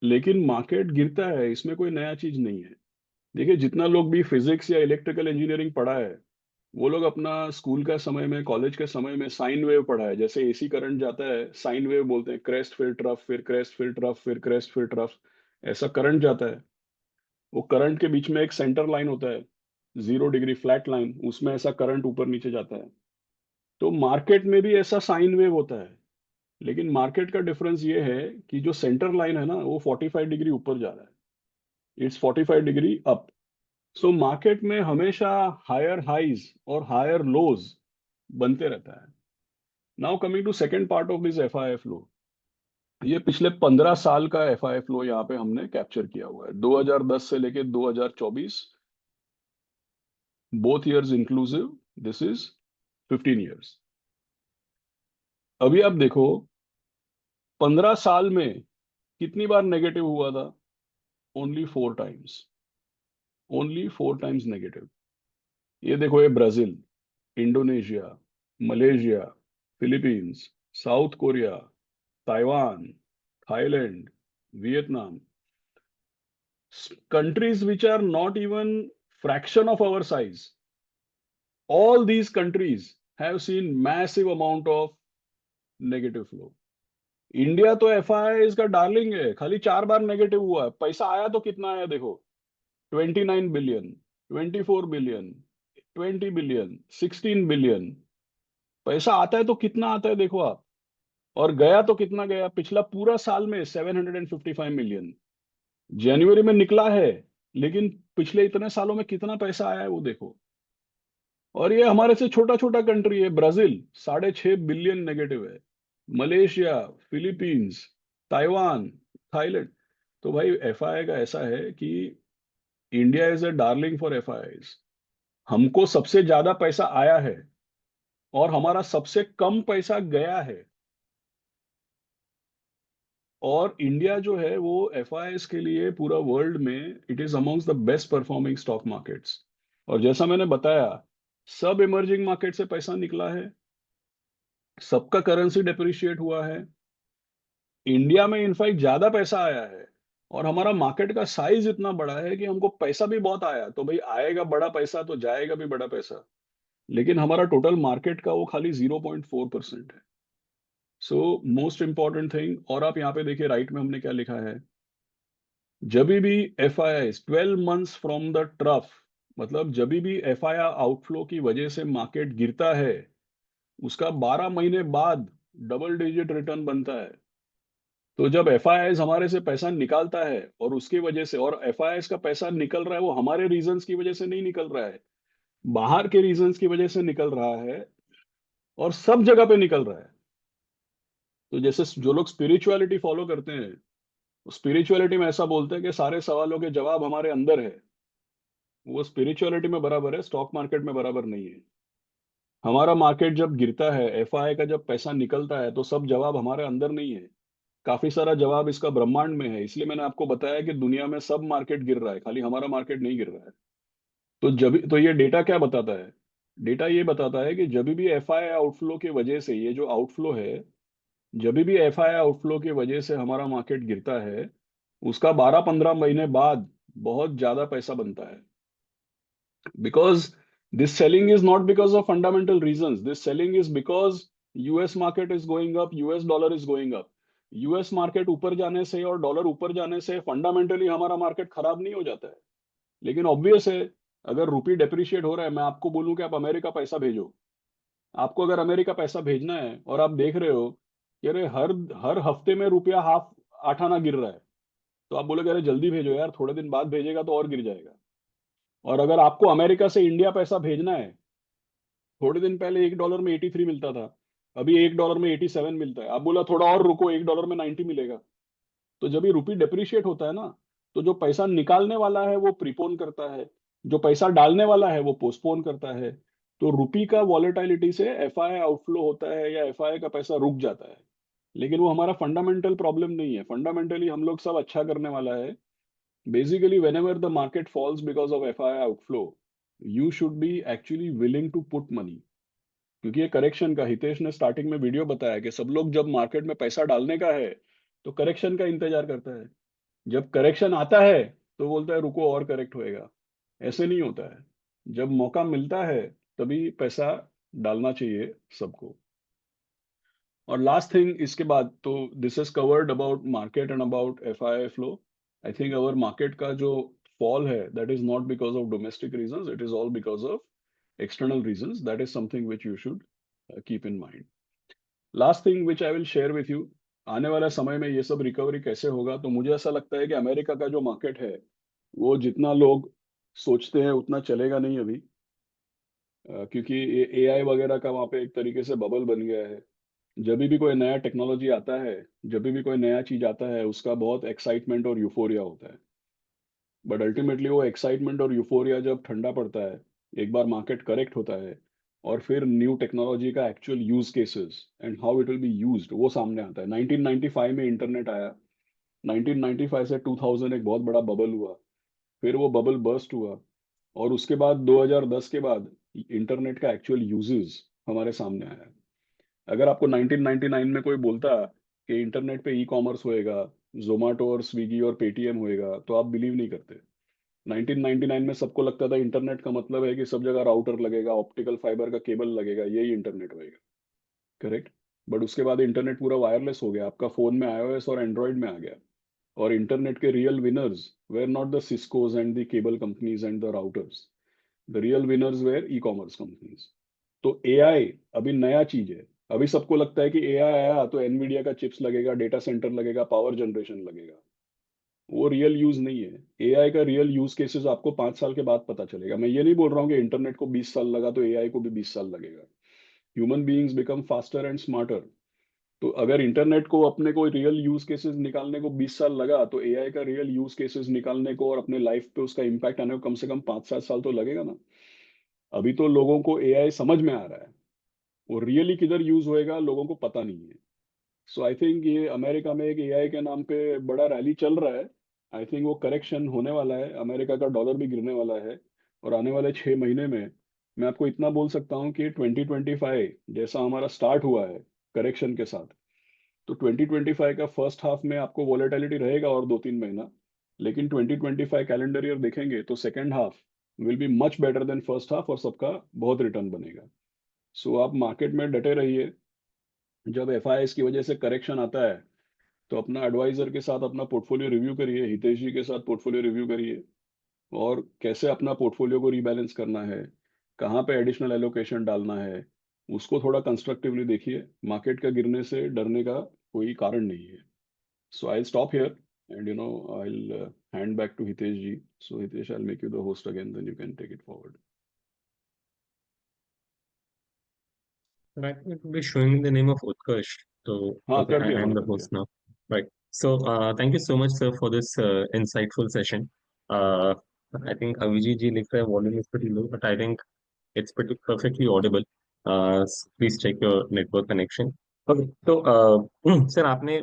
लेकिन मार्केट गिरता है, इसमें कोई नया चीज नहीं है। देखिए, जितना लोग भी फिजिक्स या इलेक्ट्रिकल इंजीनियरिंग पढ़ा है, वो लोग अपना स्कूल का समय में, कॉलेज के समय में साइन वेव पढ़ा है। जैसे एसी करंट जाता है, साइन वेव बोलते हैं, क्रेस्ट फिर ट्रफ, फिर क्रेस्ट फिर ट्रफ, फिर क्रेस्ट फिर ट्रफ, ऐसा करंट जाता है। वो करंट के बीच में एक सेंटर लाइन होता है, 0 डिग्री फ्लैट लाइन, उसमें ऐसा करंट ऊपर नीचे जाता है। तो मार्केट में भी ऐसा साइन वेव होता है। लेकिन मार्केट का डिफरेंस ये है कि जो सेंटर लाइन है ना, वो 45 डिग्री ऊपर जा रहा है, it's 45 degree up. So market में हमेशा हायर हाइज और हायर लोज बनते रहता है। Now coming to second part of this FII flow. ये पिछले 15 साल का एफआईआई फ्लो यहाँ पे हमने कैप्चर किया हुआ है, 2010 से लेके 2024, both years inclusive. This is 15 years. अभी आप देखो, 15 साल में कितनी बार नेगेटिव हुआ था? Only 4 times. Only 4 times negative. ये देखो, ये Brazil, Indonesia, Malaysia, Philippines, south Korea, Taiwan, Thailand, Vietnam, countries which are not even fraction of our size, all these countries have seen massive amount of negative flow. India तो एफआई इसका डार्लिंग है, खाली 4 बार नेगेटिव हुआ है। पैसा आया तो कितना आया देखो, 29 बिलियन, 24 बिलियन, 20 बिलियन, 16 बिलियन। पैसा आता है तो कितना आता है देखो आप। और गया तो कितना गया, पिछला पूरा साल में 755 मिलियन। जनवरी में निकला है, लेकिन पिछले इतने सालों में कितना पैसा आया है वो देखो। और ये हमारे से छोटा छोटा कंट्री है, ब्राजील 6.5 बिलियन नेगेटिव है, मलेशिया, फिलीपींस, ताइवान, थाईलैंड। तो भाई एफआई का ऐसा है कि India is a darling for FI. हमको सबसे ज्यादा पैसा आया है, और हमारा सबसे कम पैसा गया है। और इंडिया जो है वो एफआईएस के लिए पूरा वर्ल्ड में it is amongst the best performing stock markets. और जैसा मैंने बताया, सब इमर्जिंग मार्केट से पैसा निकला है, सबका करेंसी डेप्रिशिएट हुआ है। इंडिया में इनफैक्ट ज्यादा पैसा आया है, और हमारा मार्केट का साइज इतना बड़ा है कि हमको पैसा भी बहुत आया। तो भाई आएगा बड़ा पैसा तो जाएगा भी बड़ा पैसा। लेकिन हमारा टोटल मार्केट का वो खाली 0.4% है। सो मोस्ट इंपॉर्टेंट थिंग, और आप यहाँ पे देखिए राइट में हमने क्या लिखा है, जब भी F I I 12 months from the trough, मतलब जब भी एफ आई आई आउटफ्लो की वजह से मार्केट गिरता है, उसका 12 महीने बाद डबल डिजिट रिटर्न बनता है। तो जब एफआईआईज हमारे से पैसा निकालता है और उसकी वजह से, और एफआईआईज का पैसा निकल रहा है, वो हमारे रीजंस की वजह से नहीं निकल रहा है, बाहर के रीजंस की वजह से निकल रहा है, और सब जगह पे निकल रहा है। तो जैसे जो लोग स्पिरिचुअलिटी फॉलो करते हैं, स्पिरिचुअलिटी में ऐसा बोलते हैं कि सारे सवालों के जवाब हमारे अंदर है। वो स्पिरिचुअलिटी में बराबर है, स्टॉक मार्केट में बराबर नहीं है। हमारा मार्केट जब गिरता है, एफआई का जब पैसा निकलता है, तो सब जवाब हमारे अंदर नहीं है। काफी सारा जवाब इसका ब्रह्मांड में है। इसलिए मैंने आपको बताया कि दुनिया में सब मार्केट गिर रहा है, खाली हमारा मार्केट नहीं गिर रहा है। तो ये डेटा क्या बताता है? डेटा ये बताता है कि जब भी एफआई आउटफ्लो की वजह से, ये जो आउटफ्लो है, जब भी एफआई आउटफ्लो की वजह से हमारा मार्केट गिरता है, उसका 12-15 महीने बाद बहुत ज्यादा पैसा बनता है। Because this selling is not because of fundamental reasons. This selling is because US market is going up, US dollar is going up. US market ऊपर जाने से और डॉलर ऊपर जाने से फंडामेंटली हमारा मार्केट खराब नहीं हो जाता है। लेकिन ऑब्वियस है, अगर रुपी डेप्रिशिएट हो रहा है, मैं आपको बोलूं कि आप अमेरिका पैसा भेजो, आपको अगर अमेरिका पैसा भेजना है और आप देख रहे हो कि अरे हर हर हफ्ते में रुपया हाफ 8 आना गिर रहा है, तो आप बोलोगे अरे जल्दी भेजो यार, थोड़े दिन बाद भेजेगा तो और गिर जाएगा। और अगर आपको अमेरिका से इंडिया पैसा भेजना है, थोड़े दिन पहले $1 में 83 मिलता था, अभी $1 में 87 मिलता है, आप बोला थोड़ा और रुको, $1 में 90 मिलेगा। तो जब ये रुपी डेप्रिशिएट होता है ना, तो जो पैसा निकालने वाला है वो प्रीपोन करता है, जो पैसा डालने वाला है वो पोस्टपोन करता है। तो रुपी का वॉलेटिलिटी से एफआई आउटफ्लो होता है या एफआई का पैसा रुक जाता है। लेकिन वो हमारा फंडामेंटल प्रॉब्लम नहीं है। फंडामेंटली हम लोग सब अच्छा करने वाला है। Basically, whenever the market falls because of FI outflow, you should be actually willing to put money. क्योंकि ये करेक्शन का, हितेश ने स्टार्टिंग में वीडियो बताया कि सब लोग जब मार्केट में पैसा डालने का है तो करेक्शन का इंतजार करता है। जब करेक्शन आता है तो बोलता है रुको और करेक्ट होएगा। ऐसे नहीं होता है। जब मौका मिलता है तभी पैसा डालना चाहिए सबको। और लास्ट थिंग इसके बाद, तो this is covered about market and about FI flow. I think our market का जो फॉल है, that is not because of domestic reasons, it is all because of external reasons. That is something which you should keep in mind. Last thing which I will share with you, आने वाला समय में ये सब रिकवरी कैसे होगा, तो मुझे ऐसा लगता है कि अमेरिका का जो मार्केट है, वो जितना लोग सोचते हैं उतना चलेगा नहीं अभी। क्योंकि एआई वगैरह का वहाँ पे एक तरीके से बबल बन गया है। जब भी कोई नया टेक्नोलॉजी आता है, जब भी कोई नया चीज आता है, उसका बहुत एक्साइटमेंट और यूफोरिया होता है। बट अल्टीमेटली वो एक्साइटमेंट और यूफोरिया जब ठंडा पड़ता है, एक बार मार्केट करेक्ट होता है, और फिर न्यू टेक्नोलॉजी का actual use cases and how it will be used वो सामने आता है। 1995 में इंटरनेट आया, 1995 से 2000 एक बहुत बड़ा बबल हुआ, फिर वो बबल बर्स्ट हुआ, और उसके बाद 2010 के बाद इंटरनेट का एक्चुअल यूजेस हमारे सामने आया। अगर आपको 1999 में कोई बोलता कि इंटरनेट पे ई कॉमर्स होएगा, जोमेटो और स्विगी और पेटीएम होएगा, तो आप बिलीव नहीं करते। 1999 में सबको लगता था इंटरनेट का मतलब है कि सब जगह राउटर लगेगा, ऑप्टिकल फाइबर का केबल लगेगा, यही इंटरनेट होएगा। करेक्ट। बट उसके बाद इंटरनेट पूरा वायरलेस हो गया, आपका फोन में आईओएस और एंड्रॉइड में आ गया। और इंटरनेट के real winners were not the Ciscos and the cable companies and the routers. The real winners were e commerce companies. तो एआई अभी नया चीज है। अभी सबको लगता है कि एआई आया तो एनवीडिया का चिप्स लगेगा, डेटा सेंटर लगेगा, पावर जनरेशन लगेगा। वो रियल यूज नहीं है। एआई का रियल यूज केसेस आपको 5 साल के बाद पता चलेगा। मैं ये नहीं बोल रहा हूँ कि इंटरनेट को 20 साल लगा तो एआई को भी 20 साल लगेगा। Human beings become faster and smarter. तो अगर इंटरनेट को अपने को रियल यूज केसेस निकालने को 20 साल लगा, तो एआई का रियल यूज केसेस निकालने को और अपने लाइफ पे उसका इम्पैक्ट आने को कम से कम 5-7 साल तो लगेगा ना। अभी तो लोगों को एआई समझ में आ रहा है, वो रियली किधर यूज होएगा लोगों को पता नहीं है। सो आई थिंक ये अमेरिका में एक एआई के नाम पे बड़ा रैली चल रहा है। आई थिंक वो करेक्शन होने वाला है, अमेरिका का डॉलर भी गिरने वाला है। और आने वाले 6 महीने में मैं आपको इतना बोल सकता हूँ कि 2025 जैसा हमारा स्टार्ट हुआ है करेक्शन के साथ, तो 2025 का फर्स्ट हाफ में आपको वॉलेटिलिटी रहेगा और 2-3 महीना। लेकिन 2025 कैलेंडर ईयर देखेंगे तो second half will be much better than first half, और सबका बहुत रिटर्न बनेगा। सो आप मार्केट में डटे रहिए। जब एफआईएस की वजह से करेक्शन आता है, तो अपना एडवाइजर के साथ अपना पोर्टफोलियो रिव्यू करिए, हितेश जी के साथ पोर्टफोलियो रिव्यू करिए, और कैसे अपना पोर्टफोलियो को रीबैलेंस करना है, कहाँ पे एडिशनल एलोकेशन डालना है, उसको थोड़ा कंस्ट्रक्टिवली देखिए। मार्केट का गिरने से डरने का कोई कारण नहीं है। So I'll stop here and I'll hand back to Hitesh ji. So Hitesh, I'll make you the host again, then you can take it forward. Right, it will be showing in the name of Utkarsh. So, हाँ okay, कर दिया I'm मैंने the कर दिया। host now. Right. So, thank you so much, sir, for this insightful session. Uh, I think Avijit ji लिख रहा है volume is pretty low, but I think it's pretty perfectly audible. Please check your network connection. Okay. So, sir, आपने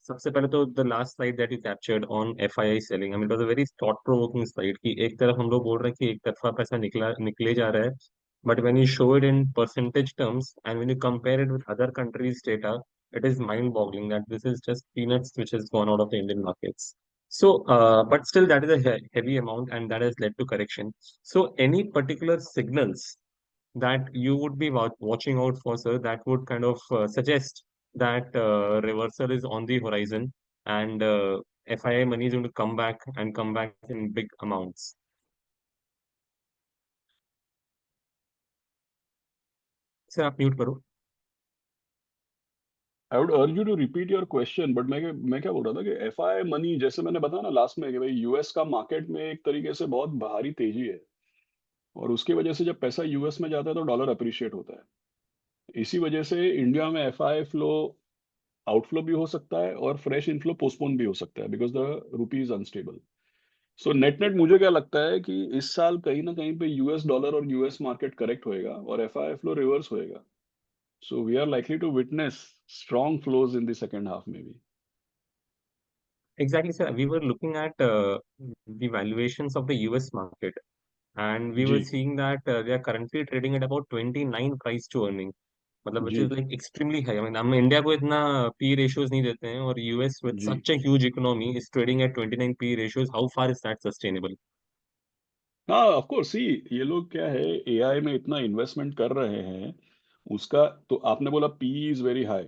सबसे पहले तो the last slide that you captured on FII selling. I mean, it was a very thought-provoking slide कि एक तरफ हम लोग बोल रहे हैं कि एक तरफा पैसा निकले जा रहा है, but when you show it in percentage terms and when you compare it with other countries' data, it is mind-boggling that this is just peanuts which has gone out of the Indian markets. So, but still, that is a heavy amount and that has led to correction. So, any particular signals that you would be watching out for, sir, that would kind of suggest that reversal is on the horizon and FII money is going to come back in big amounts. Sir, आप म्यूट करो. I would urge you to repeat your question, but मैं क्या बोल रहा था कि FI मनी, जैसे मैंने बताया ना लास्ट में, कि भाई यूएस का मार्केट में एक तरीके से बहुत भारी तेजी है, और उसकी वजह से जब पैसा यूएस में जाता है तो डॉलर अप्रिशिएट होता है। इसी वजह से इंडिया में FI फ्लो आउटफ्लो भी हो सकता है और फ्रेश इनफ्लो पोस्टपोन भी हो सकता है, because the rupee is unstable. So net net मुझे क्या लगता है कि इस साल कहीं ना कहीं पे यूएस डॉलर और यूएस मार्केट करेक्ट होएगा और एफआई फ्लो रिवर्स होएगा। So we are likely to witness strong flows in the second half में भी। Exactly, sir. We were looking at the valuations of the US market, and we जी were seeing that they are currently trading at about 29 price to earning, मतलब which जी is like extremely high. I mean, हम इंडिया को इतना P ratios नहीं देते हैं, और US with जी। such a huge economy is trading at 29 P ratios. How far is that sustainable? हाँ ऑफ कोर्स, सी ये लोग क्या है, एआई में इतना इन्वेस्टमेंट कर रहे हैं, उसका तो आपने बोला पी इज वेरी हाई,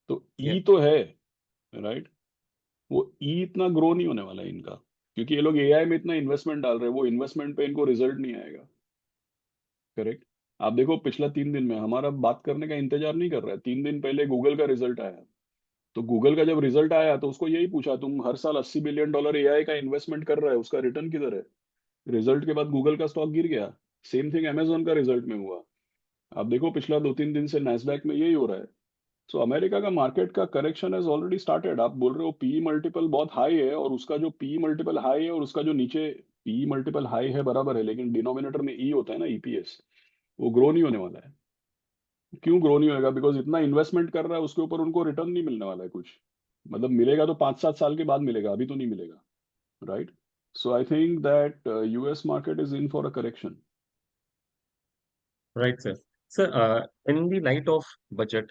तो Yeah, ई तो है, राइट। वो ई इतना ग्रो नहीं होने वाला है इनका, क्योंकि ये लोग एआई में इतना इन्वेस्टमेंट डाल रहे हैं, वो इन्वेस्टमेंट पे इनको रिजल्ट नहीं आएगा। करेक्ट। आप देखो पिछला 3 दिन में हमारा बात करने का इंतजार नहीं कर रहा है, 3 दिन पहले गूगल का रिजल्ट आया। तो गूगल का जब रिजल्ट आया तो उसको यही पूछा, तुम हर साल $80 बिलियन एआई का इन्वेस्टमेंट कर रहा है, उसका रिटर्न किधर है? रिजल्ट के बाद गूगल का स्टॉक गिर गया। सेम थिंग अमेजोन का रिजल्ट में हुआ। आप देखो पिछला 2-3 दिन से नैस्डैक में यही हो रहा है। सो अमेरिका का मार्केट का करेक्शन हैज ऑलरेडी स्टार्टेड। आप बोल रहे हो पी मल्टीपल बहुत हाई है, और उसका जो पी मल्टीपल हाई है और उसका जो नीचे पी मल्टीपल हाई है बराबर है, लेकिन डिनोमिनेटर में ई होता है ना, ईपीएस, वो ग्रो नहीं होने वाला है। क्यों ग्रो नहीं होएगा? बिकॉज इतना इन्वेस्टमेंट कर रहा है उसके ऊपर, उनको रिटर्न नहीं मिलने वाला है कुछ। मतलब मिलेगा तो 5-7 साल के बाद मिलेगा, अभी तो नहीं मिलेगा, right. So I think that US market is in for a correction. right, sir. Sir, in the light of budget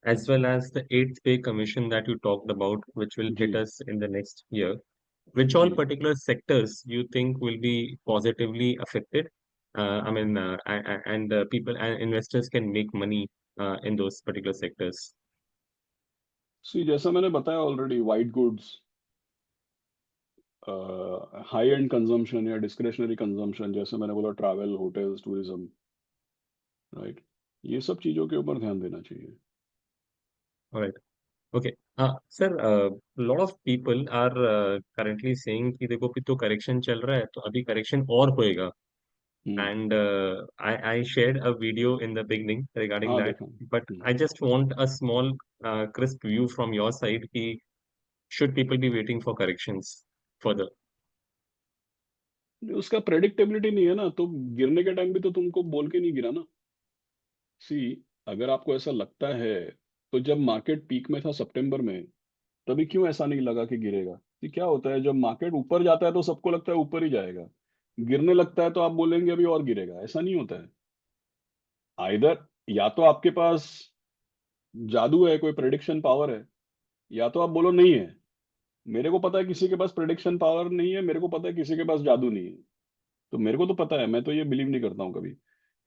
as well as the eighth pay commission that you talked about, which will जी hit us in the next year, which जी। all particular sectors you think will be positively affected? I mean, and people and investors can make money in those particular sectors. सी जैसा मैंने बताया already, white goods, high and consumption या डिस्क्रेशनरी कंजम्पशन, जैसे मैंने बोला ट्रैवल, होटल्स, टूरिज्म, राइट, ये सब चीजों के ऊपर ध्यान देना चाहिए। All right. Okay. Sir, a lot of people are currently saying कि देखो भी तो करेक्शन चल रहा है तो अभी करेक्शन और होएगा. हम्म। And I shared a video in the beginning regarding हाँ that, देखा। but I just want a small crisp view from your side कि should people be waiting for corrections further? उसका प्रेडिक्टेबिलिटी नहीं है ना, तो गिरने के टाइम भी तो तुमको बोल के नहीं गिरा ना। सी अगर आपको ऐसा लगता है, तो जब मार्केट पीक में था सितंबर में, तभी क्यों ऐसा नहीं लगा कि गिरेगा? कि क्या होता है, जब मार्केट ऊपर जाता है तो सबको लगता है ऊपर ही जाएगा, गिरने लगता है तो आप बोलेंगे अभी और गिरेगा। ऐसा नहीं होता है। आइदर या तो आपके पास जादू है, कोई प्रेडिक्शन पावर है, या तो आप बोलो नहीं है। मेरे को पता है किसी के पास प्रेडिक्शन पावर नहीं है, मेरे को पता है किसी के पास जादू नहीं है। तो मेरे को तो पता है, मैं तो ये बिलीव नहीं करता हूँ कभी,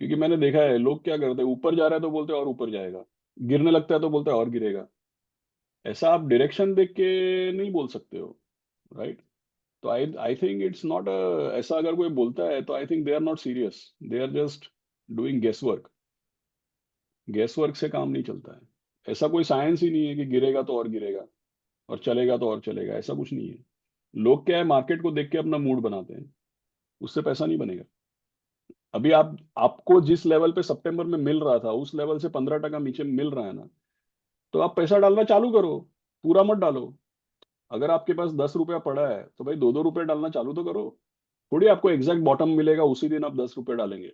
क्योंकि मैंने देखा है लोग क्या करते हैं, ऊपर जा रहा है तो बोलते हैं और ऊपर जाएगा, गिरने लगता है तो बोलते हैं और गिरेगा। ऐसा आप डायरेक्शन देख के नहीं बोल सकते हो, राइट। तो I I think it's not ऐसा अगर कोई बोलता है तो I think they are not serious, they are just doing guess work. Guess work से काम नहीं चलता है। ऐसा कोई साइंस ही नहीं है कि गिरेगा तो और गिरेगा और चलेगा तो और चलेगा, ऐसा कुछ नहीं है। लोग क्या है, मार्केट को देख के अपना मूड बनाते हैं, उससे पैसा नहीं बनेगा। अभी आपको जिस लेवल पे सितंबर में मिल रहा था उस लेवल से 15% नीचे मिल रहा है ना, तो आप पैसा डालना चालू करो, पूरा मत डालो। अगर आपके पास 10 रुपया पड़ा है तो भाई 2-2 रुपए डालना चालू तो करो। थोड़ी आपको एग्जैक्ट बॉटम मिलेगा उसी दिन आप 10 रुपए डालेंगे।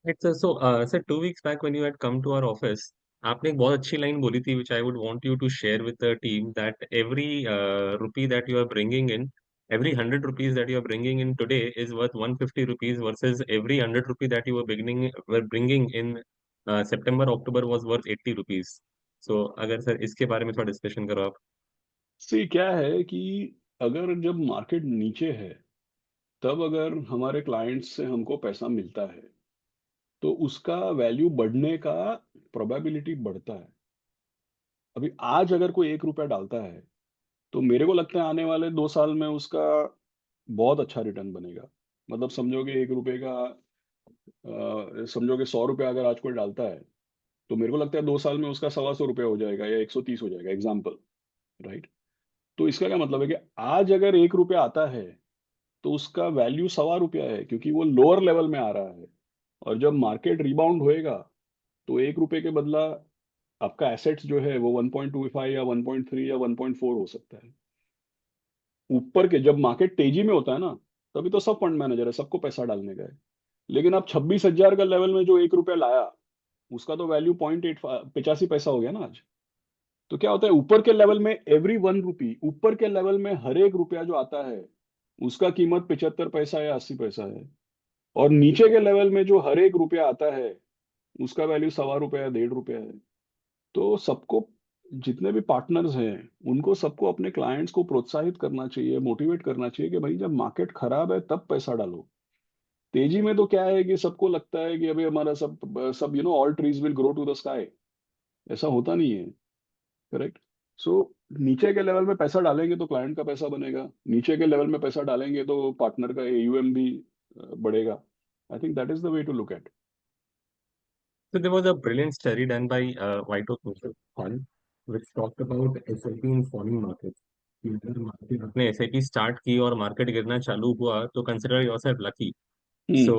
Right, sir. So, sir, 2 weeks back when you had come to our office, आपने एक बहुत अच्छी लाइन बोली थी, which I would want you to share with the team, that every rupee that you are bringing in, every 100 rupees that you are bringing in today is worth 150 rupees versus every 100 rupee that you were bringing in September, October was worth 80 rupees. So, अगर सर इसके बारे में थोड़ा डिस्कशन करो आप। सी क्या है कि अगर जब मार्केट नीचे है, तब अगर हमारे क्लाइंट्स से हमको पैसा मिलता है तो उसका वैल्यू बढ़ने का प्रोबेबिलिटी बढ़ता है। अभी आज अगर कोई 1 रुपया डालता है तो मेरे को लगता है आने वाले 2 साल में उसका बहुत अच्छा रिटर्न बनेगा। मतलब समझोगे 1 रुपए का, समझोगे 100 रुपया अगर आज कोई डालता है तो मेरे को लगता है 2 साल में उसका 125 रुपये हो जाएगा या 130 हो जाएगा, एग्जाम्पल। राइट। तो इसका क्या मतलब है कि आज अगर 1 रुपया आता है तो उसका वैल्यू 125 रुपया है, क्योंकि वो लोअर लेवल में आ रहा है। और जब मार्केट रिबाउंड होएगा तो 1 रुपए के बदला आपका एसेट्स जो है वो 1.25 या 1.3 या 1.4 हो सकता है। ऊपर के जब मार्केट तेजी में होता है ना, तभी तो सब फंड मैनेजर है, सबको पैसा डालने का है। लेकिन आप 26,000 का लेवल में जो 1 रुपया लाया, उसका तो वैल्यू 0.8 85 पैसा हो गया ना आज। तो क्या होता है, ऊपर के लेवल में एवरी 1 रुपी, ऊपर के लेवल में हर एक रुपया जो आता है उसका कीमत 75 पैसा या 80 पैसा है। और नीचे के लेवल में जो हर एक रुपया आता है उसका वैल्यू 1.25 रुपया या 1.5 रुपया है। तो सबको, जितने भी पार्टनर्स हैं, उनको सबको अपने क्लाइंट्स को प्रोत्साहित करना चाहिए, मोटिवेट करना चाहिए कि भाई जब मार्केट खराब है तब पैसा डालो। तेजी में तो क्या है कि सबको लगता है कि अभी हमारा सब सब all trees will grow to the sky. ऐसा होता नहीं है। करेक्ट। सो नीचे के लेवल में पैसा डालेंगे तो क्लाइंट का पैसा बनेगा, नीचे के लेवल में पैसा डालेंगे तो पार्टनर का एयूएम भी बढ़ेगा। I think that is the way to look at. So there was a brilliant study done by White Oak Mutual Fund, which talked about SIP in falling markets. कि अगर मार्केट अपने SIP स्टार्ट की और मार्केट गिरना चालू हुआ तो consider yourself lucky. So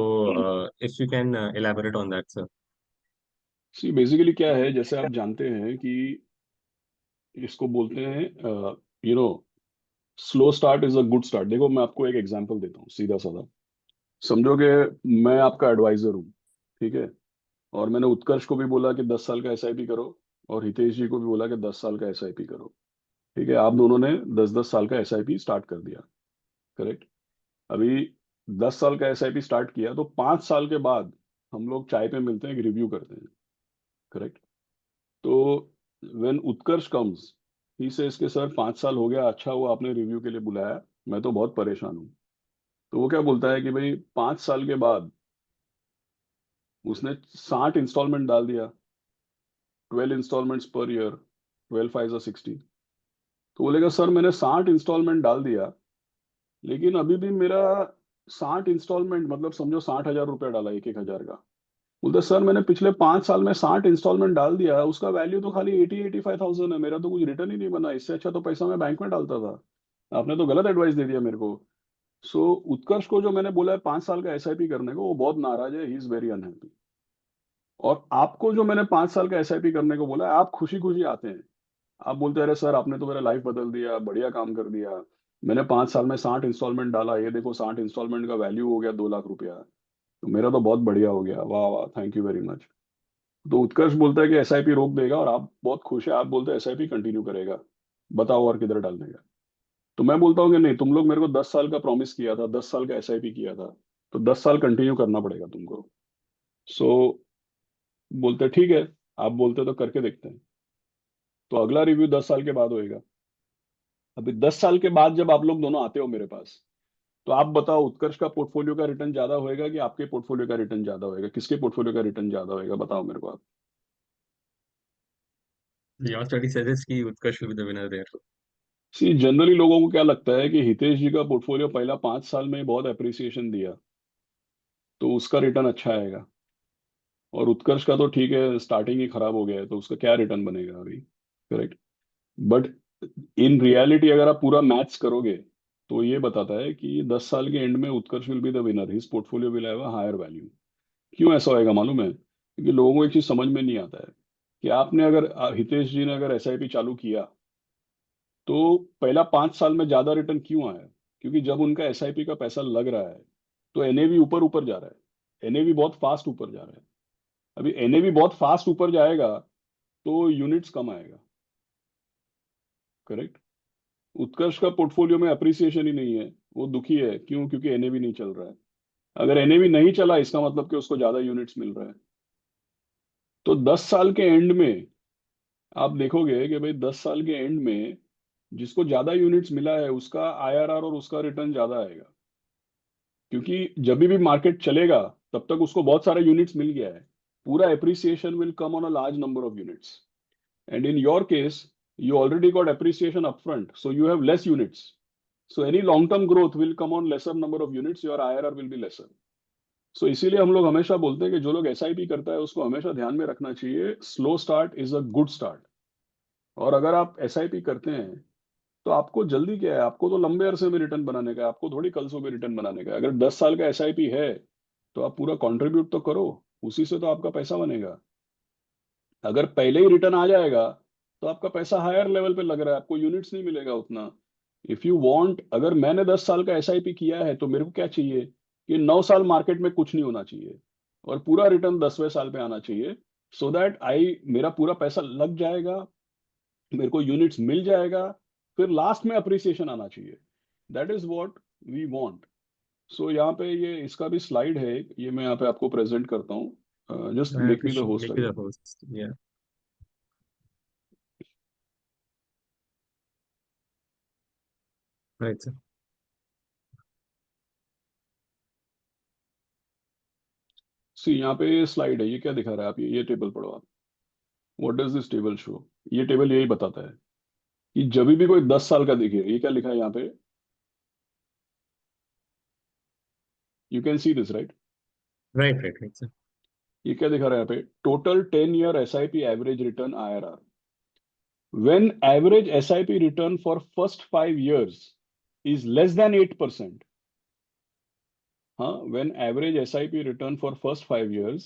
if you can elaborate on that sir. See basically क्या है, जैसे आप जानते हैं कि इसको बोलते हैं slow start is a good start. देखो मैं आपको एक एग्जांपल देता हूँ सीधा साधा। समझोगे मैं आपका एडवाइजर हूँ, ठीक है, और मैंने उत्कर्ष को भी बोला कि 10 साल का एसआईपी करो, और हितेश जी को भी बोला कि 10 साल का एसआईपी करो। ठीक है, आप दोनों ने 10-10 साल का एसआईपी स्टार्ट कर दिया। करेक्ट। अभी 10 साल का एसआईपी स्टार्ट किया तो 5 साल के बाद हम लोग चाय पे मिलते हैं, एक रिव्यू करते हैं। करेक्ट। तो when Utkarsh comes, he says के सर 5 साल हो गया, अच्छा हुआ आपने रिव्यू के लिए बुलाया, मैं तो बहुत परेशान हूँ। तो वो क्या बोलता है कि भाई 5 साल के बाद उसने 60 इंस्टॉलमेंट डाल दिया, 12 इंस्टॉलमेंट्स पर ईयर, 12 5 60। तो बोलेगा सर मैंने 60 इंस्टॉलमेंट डाल दिया, लेकिन अभी भी मेरा 60 इंस्टॉलमेंट, मतलब समझो 60,000 रुपया डाला, एक एक हजार का। बोलते सर मैंने पिछले 5 साल में 60 इंस्टॉलमेंट डाल दिया, उसका वैल्यू तो खाली 80-85 थाउजेंड है, मेरा तो कुछ रिटर्न ही नहीं बना, इससे अच्छा तो पैसा मैं बैंक में डालता था। आपने तो गलत एडवाइस दे दिया मेरे को। सो उत्कर्ष को जो मैंने बोला है 5 साल का एसआईपी करने को, वो बहुत नाराज है, ही इज वेरी अनहैप्पी। और आपको जो मैंने 5 साल का एसआईपी करने को बोला है, आप खुशी खुशी आते हैं, आप बोलते हैं अरे सर आपने तो मेरा लाइफ बदल दिया, बढ़िया काम कर दिया, मैंने 5 साल में 60 इंस्टॉलमेंट डाला, ये देखो 60 इंस्टॉलमेंट का वैल्यू हो गया 2 लाख रुपया, तो मेरा तो बहुत बढ़िया हो गया, वाह वाह, थैंक यू वेरी मच। तो उत्कर्ष बोलता है कि एसआईपी रोक देगा, और आप बहुत खुश है, आप बोलते हैं एसआईपी कंटिन्यू करेगा, बताओ और किधर डालने का। तो मैं बोलता हूँ कि नहीं, तुम लोग मेरे को 10 साल का प्रॉमिस किया था, 10 साल का एसआईपी किया था, तो 10 साल कंटिन्यू करना पड़ेगा तुमको। सो बोलते हैं, ठीक है, आप बोलते तो करके देखते हैं। तो अगला रिव्यू 10 साल के बाद होएगा। अभी 10 साल के बाद जब आप लोग दोनों आते हो मेरे पास, तो आप बताओ उत्कर्ष का पोर्टफोलियो का रिटर्न ज्यादा होएगा कि आपके पोर्टफोलियो का रिटर्न ज्यादा होएगा, किसके पोर्टफोलियो का रिटर्न ज्यादा होएगा, बताओ मेरे को आप। योर स्टडी सजेस्ट कि Utkarsh will be the winner there. See generally लोगों को क्या लगता है कि हितेश जी का पोर्टफोलियो पहला 5 साल में बहुत अप्रिसिएशन दिया, तो उसका रिटर्न अच्छा आएगा। और उत्कर्ष का तो ठीक है, स्टार्टिंग ही खराब हो गया है, तो उसका क्या रिटर्न बनेगा अभी? करेक्ट। बट इन रियलिटी अगर आप पूरा मैथ्स करोगे तो ये बताता है कि 10 साल के एंड में Utkarsh will be the winner, his portfolio will have a higher value. क्यों ऐसा होएगा मालूम है? क्योंकि लोगों को एक चीज समझ में नहीं आता है कि आपने अगर हितेश जी ने अगर एसआईपी चालू किया तो पहला 5 साल में ज्यादा रिटर्न क्यों आया? क्योंकि जब उनका एसआईपी का पैसा लग रहा है तो एनएवी ऊपर ऊपर जा रहा है, एनएवी बहुत फास्ट ऊपर जा रहा है। अभी एनएवी बहुत फास्ट ऊपर जाएगा तो यूनिट्स कम आएगा। करेक्ट। उत्कर्ष का पोर्टफोलियो में अप्रिसिएशन ही नहीं है, वो दुखी है। क्यों? क्योंकि एनएवी नहीं चल रहा है। अगर एनएवी नहीं चला इसका मतलब कि उसको ज्यादा यूनिट्स मिल रहा है। तो 10 साल के एंड में आप देखोगे कि भाई 10 साल के एंड में जिसको ज्यादा यूनिट्स मिला है उसका आईआरआर और उसका रिटर्न ज्यादा आएगा। क्योंकि जब भी मार्केट चलेगा तब तक उसको बहुत सारा यूनिट्स मिल गया है। पूरा appreciation will come on a large number of units. And in your case, you already got appreciation upfront, so you have less units. So any long-term growth will come on lesser number of units. Your IRR will be lesser. So इसीलिए हम लोग हमेशा बोलते हैं कि जो लोग एसआईपी करता है उसको हमेशा ध्यान में रखना चाहिए, slow start is a good start. और अगर आप एसआईपी करते हैं तो आपको जल्दी क्या है? आपको तो लंबे अरसे में रिटर्न बनाने का है, आपको थोड़ी कल सुबह रिटर्न बनाने का है। अगर 10 साल का एसआईपी है तो आप पूरा कंट्रीब्यूट तो करो, उसी से तो आपका पैसा बनेगा। अगर पहले ही रिटर्न आ जाएगा तो आपका पैसा हायर लेवल पे लग रहा है, आपको यूनिट्स नहीं मिलेगा उतना। इफ यू वांट, अगर मैंने 10 साल का एसआईपी किया है तो मेरे को क्या चाहिए कि 9 साल मार्केट में कुछ नहीं होना चाहिए और पूरा रिटर्न 10वें साल पे आना चाहिए। सो दैट आई, मेरा पूरा पैसा लग जाएगा, मेरे को यूनिट्स मिल जाएगा, फिर लास्ट में अप्रिसिएशन आना चाहिए। That is what we want. So यहाँ पे ये इसका भी स्लाइड है, ये मैं यहाँ पे आपको प्रेजेंट करता हूँ। Just I have make to me the host make you the again. host. Yeah, right, sir. सी यहाँ पे स्लाइड है, ये क्या दिखा रहा है? आप ये टेबल पढ़ो आप। What does this table show? ये टेबल यही बताता है कि जब भी कोई 10 साल का देखिए, ये क्या लिखा है यहाँ पे? You can see this right? Right, right, right, sir. ये क्या दिखा रहा है यहाँ पे? Total 10 year SIP average return IRR. When average SIP return for first 5 years is less than 8%। हाँ, when average SIP return for first 5 years,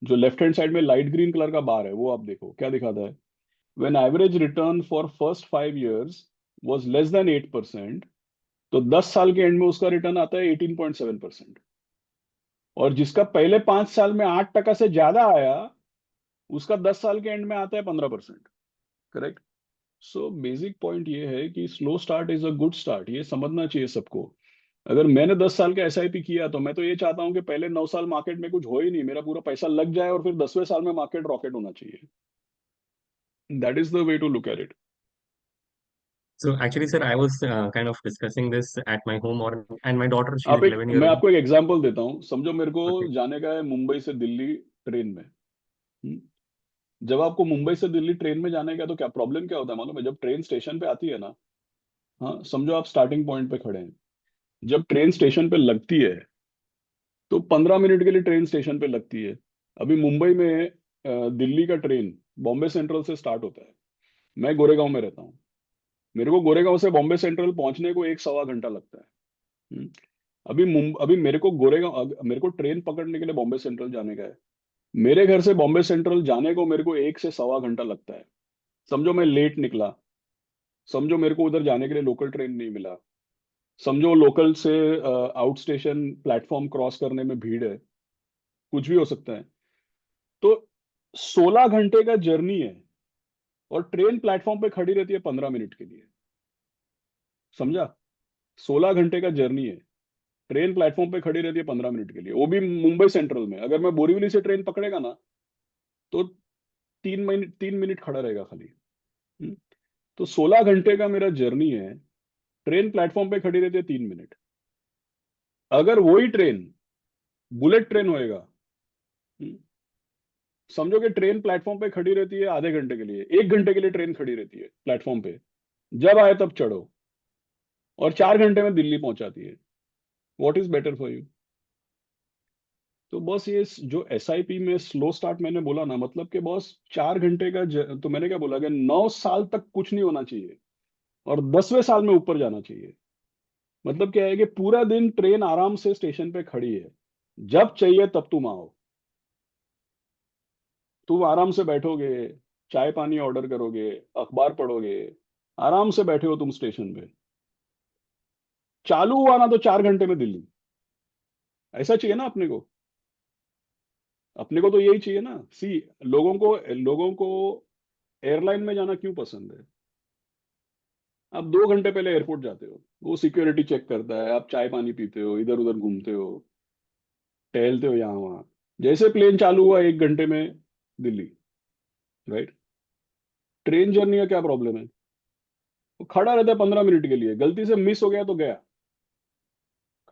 जो लेफ्ट हैंड साइड में लाइट ग्रीन कलर का बार है वो आप देखो क्या दिखाता है। When average return for first 5 years was less than 8%, तो 10 साल के एंड में उसका रिटर्न आता है 18.7%। और जिसका पहले 5 साल में 8% से ज्यादा आया उसका 10 साल के एंड में आता है 15%। करेक्ट। सो बेसिक पॉइंट ये है कि slow start is a good start, ये समझना चाहिए सबको। अगर मैंने 10 साल का एसआईपी किया तो मैं तो ये चाहता हूं कि पहले 9 साल मार्केट में कुछ हो ही नहीं, मेरा पूरा पैसा लग जाए और फिर 10वें साल में मार्केट रॉकेट होना चाहिए। That is the way to look at it. So actually, sir, I was kind of discussing this at my home, or and my daughter, she's आप एक 11 year मैं old. आपको एक एग्जांपल देता हूँ, समझो मेरे को Okay. जाने का है मुंबई से दिल्ली ट्रेन में। हम्म? जब आपको मुंबई से दिल्ली ट्रेन में जाने का है, तो क्या प्रॉब्लम क्या होता है मालूम है? जब ट्रेन स्टेशन पे आती है ना, हाँ समझो आप स्टार्टिंग पॉइंट पे खड़े हैं, जब ट्रेन स्टेशन पे लगती है तो 15 मिनट के लिए ट्रेन स्टेशन पे लगती है। अभी मुंबई में दिल्ली का ट्रेन बॉम्बे सेंट्रल से स्टार्ट होता है। मैं गोरेगांव में रहता हूँ, मेरे को गोरेगांव से बॉम्बे सेंट्रल पहुंचने को 1 सवा घंटा लगता है। हम्म। अभी मेरे को मेरे को ट्रेन पकड़ने के लिए बॉम्बे सेंट्रल जाने का है। मेरे घर से बॉम्बे सेंट्रल जाने को मेरे को 1 से 1.25 घंटा लगता है। समझो मैं लेट निकला, समझो मेरे को उधर जाने के लिए लोकल ट्रेन नहीं मिला, समझो लोकल से आउट स्टेशन प्लेटफॉर्म क्रॉस करने में भीड़ है, कुछ भी हो सकता है। तो 16 घंटे का जर्नी है और ट्रेन प्लेटफॉर्म पे खड़ी रहती है 15 मिनट के लिए। समझा? 16 घंटे का जर्नी है, ट्रेन प्लेटफॉर्म पे खड़ी रहती है 15 मिनट के लिए, वो भी मुंबई सेंट्रल में। अगर मैं बोरीवली से ट्रेन पकड़ेगा ना तो 3 मिनट खड़ा रहेगा खाली। हम्म? तो 16 घंटे का मेरा जर्नी है, ट्रेन प्लेटफॉर्म पे खड़ी रहती है 3 मिनट। अगर वही ट्रेन बुलेट ट्रेन होएगा, हम्म, समझो कि ट्रेन प्लेटफॉर्म पे खड़ी रहती है आधे घंटे के लिए, 1 घंटे के लिए ट्रेन खड़ी रहती है प्लेटफॉर्म पे, जब आए तब चढ़ो, और 4 घंटे में दिल्ली पहुंचाती है। What is better for you? तो बॉस ये जो एसआईपी में स्लो स्टार्ट मैंने बोला ना, मतलब कि बॉस 4 घंटे का तो मैंने क्या बोला कि 9 साल तक कुछ नहीं होना चाहिए और 10वें साल में ऊपर जाना चाहिए। मतलब क्या है कि पूरा दिन ट्रेन आराम से स्टेशन पे खड़ी है, जब चाहिए तब तुम आओ, तुम आराम से बैठोगे, चाय पानी ऑर्डर करोगे, अखबार पढ़ोगे, आराम से बैठे हो तुम स्टेशन पे, चालू हुआ ना तो 4 घंटे में दिल्ली। ऐसा चाहिए ना अपने को। अपने को तो यही चाहिए ना। सी, लोगों को एयरलाइन में जाना क्यों पसंद है? आप 2 घंटे पहले एयरपोर्ट जाते हो, वो सिक्योरिटी चेक करता है, आप चाय पानी पीते हो, इधर उधर घूमते हो, टहलते हो यहाँ वहाँ। जैसे प्लेन चालू हुआ 1 घंटे में दिल्ली। राइट। ट्रेन जर्नी का क्या प्रॉब्लम है? वो खड़ा रहता है 15 मिनट के लिए, गलती से मिस हो गया तो गया।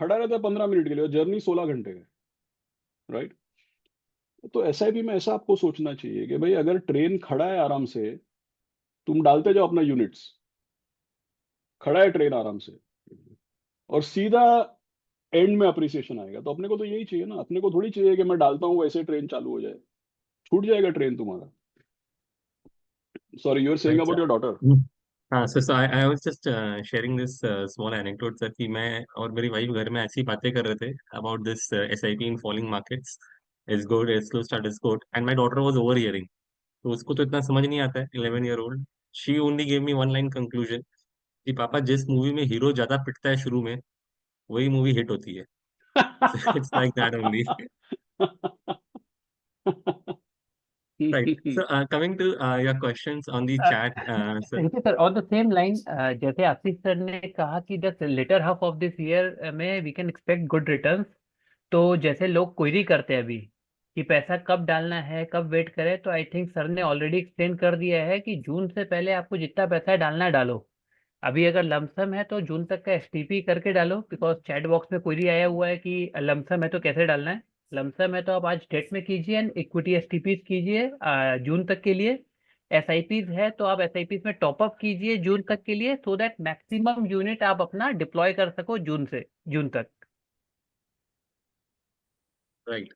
खड़ा रहता है 15 मिनट के लिए और जर्नी 16 घंटे है। राइट। तो एसआईपी में ऐसा आपको सोचना चाहिए कि भाई अगर ट्रेन खड़ा है आराम से, तुम डालते जाओ अपना यूनिट्स, खड़ा है ट्रेन आराम से, और सीधा एंड में अप्रिसिएशन आएगा। तो अपने को तो यही चाहिए ना। अपने को थोड़ी चाहिए कि मैं डालता हूँ वैसे ट्रेन चालू हो जाए। छूट जाएगा ट्रेन तुम्हारा। Sorry, you are saying right about sir. Your daughter. हाँ sir, so I was just sharing this small anecdote sir, कि मैं और मेरी वाइफ घर में ऐसी बातें कर रहे थे about this SIP in falling markets is good, as slow start is good, and my daughter was overhearing. तो उसको तो इतना समझ नहीं आता है, 11 year old. She only gave me one line conclusion कि पापा, जिस मूवी में हीरो ज्यादा पिटता है शुरू में, वही मूवी हिट होती है। It's like that only. Right. So, coming to your questions on the chat, sir. देखिए sir, on the same line, जैसे आशीष सर ने कहा कि the latter half of this year में we can expect good returns. तो जैसे लोग क्वेरी करते हैं अभी कि पैसा कब डालना है, कब वेट करें, तो आई थिंक सर ने ऑलरेडी एक्सप्लेन कर दिया है कि जून से पहले आपको जितना पैसा डालना है डालो। अभी अगर लमसम है तो जून तक का एसटीपी करके डालो, बिकॉज चैट बॉक्स में क्वेरी आया हुआ है कि लमसम है तो कैसे डालना है। लमसम है तो आप आज डेट में कीजिए एंड इक्विटी एसटीपीज कीजिए जून तक के लिए। एसआईपीज है तो आप एसआईपीज में टॉपअप कीजिए जून तक के लिए, सो दैट मैक्सिमम यूनिट आप अपना डिप्लॉय कर सको जून तक। Right.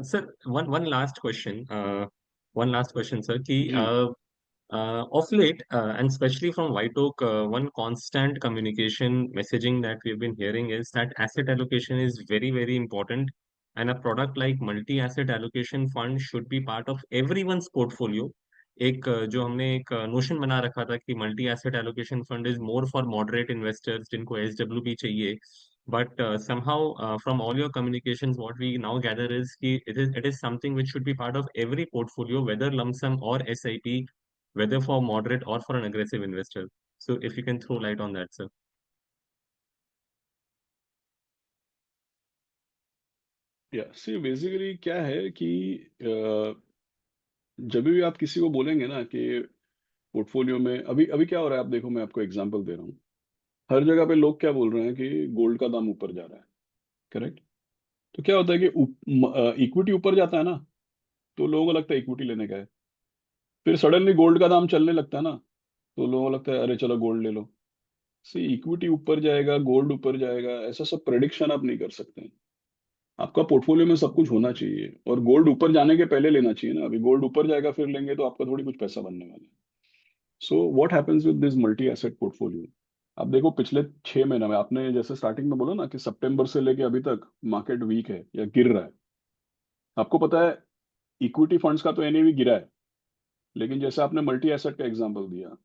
Sir, one last question. One last question, sir. Ki, ji. of late, and especially from White Oak, one constant communication messaging that we've been hearing is that asset allocation is very, very important, and a product like multi-asset allocation fund should be part of everyone's portfolio. एक जो हमने एक नोशन बना रखा था कि multi asset allocation fund is more for moderate investors जिनको एसडब्ल्यूपी चाहिए, but somehow from all your communications what we now gather is कि it is something which should be part of every portfolio, whether lump sum or SIP, whether for moderate or for an aggressive investor. So if you can throw light on that, sir. या सी बेसिकली क्या है कि जब भी आप किसी को बोलेंगे ना कि पोर्टफोलियो में अभी अभी क्या हो रहा है, आप देखो, मैं आपको एग्जांपल दे रहा हूँ। हर जगह पे लोग क्या बोल रहे हैं कि गोल्ड का दाम ऊपर जा रहा है। करेक्ट। तो क्या होता है कि इक्विटी ऊपर जाता है ना, तो लोगों को लगता है इक्विटी लेने का है। फिर सडनली गोल्ड का दाम चलने लगता है ना, तो लोगों को लगता है अरे चलो गोल्ड ले लो। सी, इक्विटी ऊपर जाएगा, गोल्ड ऊपर जाएगा, ऐसा सब प्रेडिक्शन आप नहीं कर सकते हैं। आपका पोर्टफोलियो में सब कुछ होना चाहिए, और गोल्ड ऊपर जाने के पहले लेना चाहिए ना। अभी गोल्ड ऊपर जाएगा फिर लेंगे तो आपका थोड़ी कुछ पैसा बनने वाला है। So what happens with this multi asset portfolio? आप देखो पिछले 6 महीने में, आपने जैसे स्टार्टिंग में बोला ना कि सितंबर से लेके अभी तक मार्केट वीक है या गिर रहा है। आपको पता है इक्विटी फंड्स का तो एनएवी गिरा है, लेकिन जैसे आपने मल्टी एसेट का एग्जांपल दिया,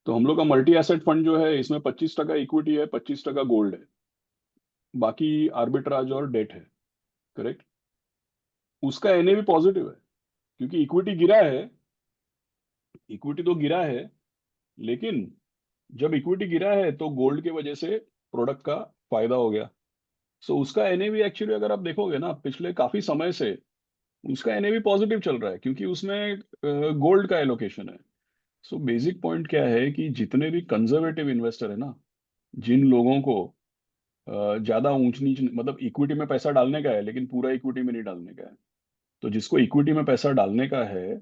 तो हम लोग का मल्टी एसेट फंड जो है, इसमें 25% इक्विटी है, 25% गोल्ड है, बाकी आर्बिट्राज और डेट है। करेक्ट। उसका एनएवी पॉजिटिव है, क्योंकि इक्विटी गिरा है। इक्विटी तो गिरा है, लेकिन जब इक्विटी गिरा है तो गोल्ड की वजह से प्रोडक्ट का फायदा हो गया। सो उसका एनएवी एक्चुअली अगर आप देखोगे ना पिछले काफी समय से, उसका एनएवी पॉजिटिव चल रहा है, क्योंकि उसमें गोल्ड का एलोकेशन है। सो बेसिक पॉइंट क्या है कि जितने भी कंजर्वेटिव इन्वेस्टर है ना, जिन लोगों को ज्यादा ऊंच नीच, मतलब इक्विटी में पैसा डालने का है लेकिन पूरा इक्विटी में नहीं डालने का है, तो जिसको इक्विटी में पैसा डालने का है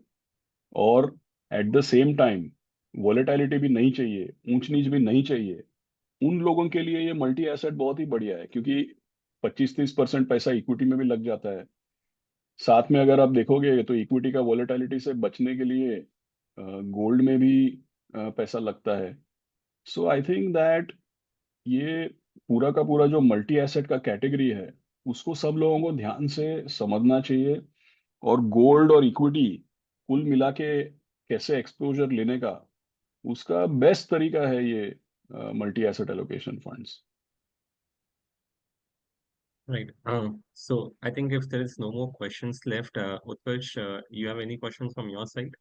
और at the same time volatility भी नहीं चाहिए, ऊंच नीच भी नहीं चाहिए, उन लोगों के लिए ये मल्टी एसेट बहुत ही बढ़िया है। क्योंकि 25-30% पैसा इक्विटी में भी लग जाता है। साथ में अगर आप देखोगे तो इक्विटी का वॉलेटिलिटी से बचने के लिए गोल्ड में भी पैसा लगता है। सो आई थिंक दैट ये पूरा का पूरा जो मल्टी एसेट का कैटेगरी है उसको सब लोगों को ध्यान से समझना चाहिए, और गोल्ड और इक्विटी कुल मिला के कैसे एक्सपोजर लेने का उसका बेस्ट तरीका है ये multi asset allocation funds. Right. So I think if there is no more questions left, Utkarsh, you have any questions from your side?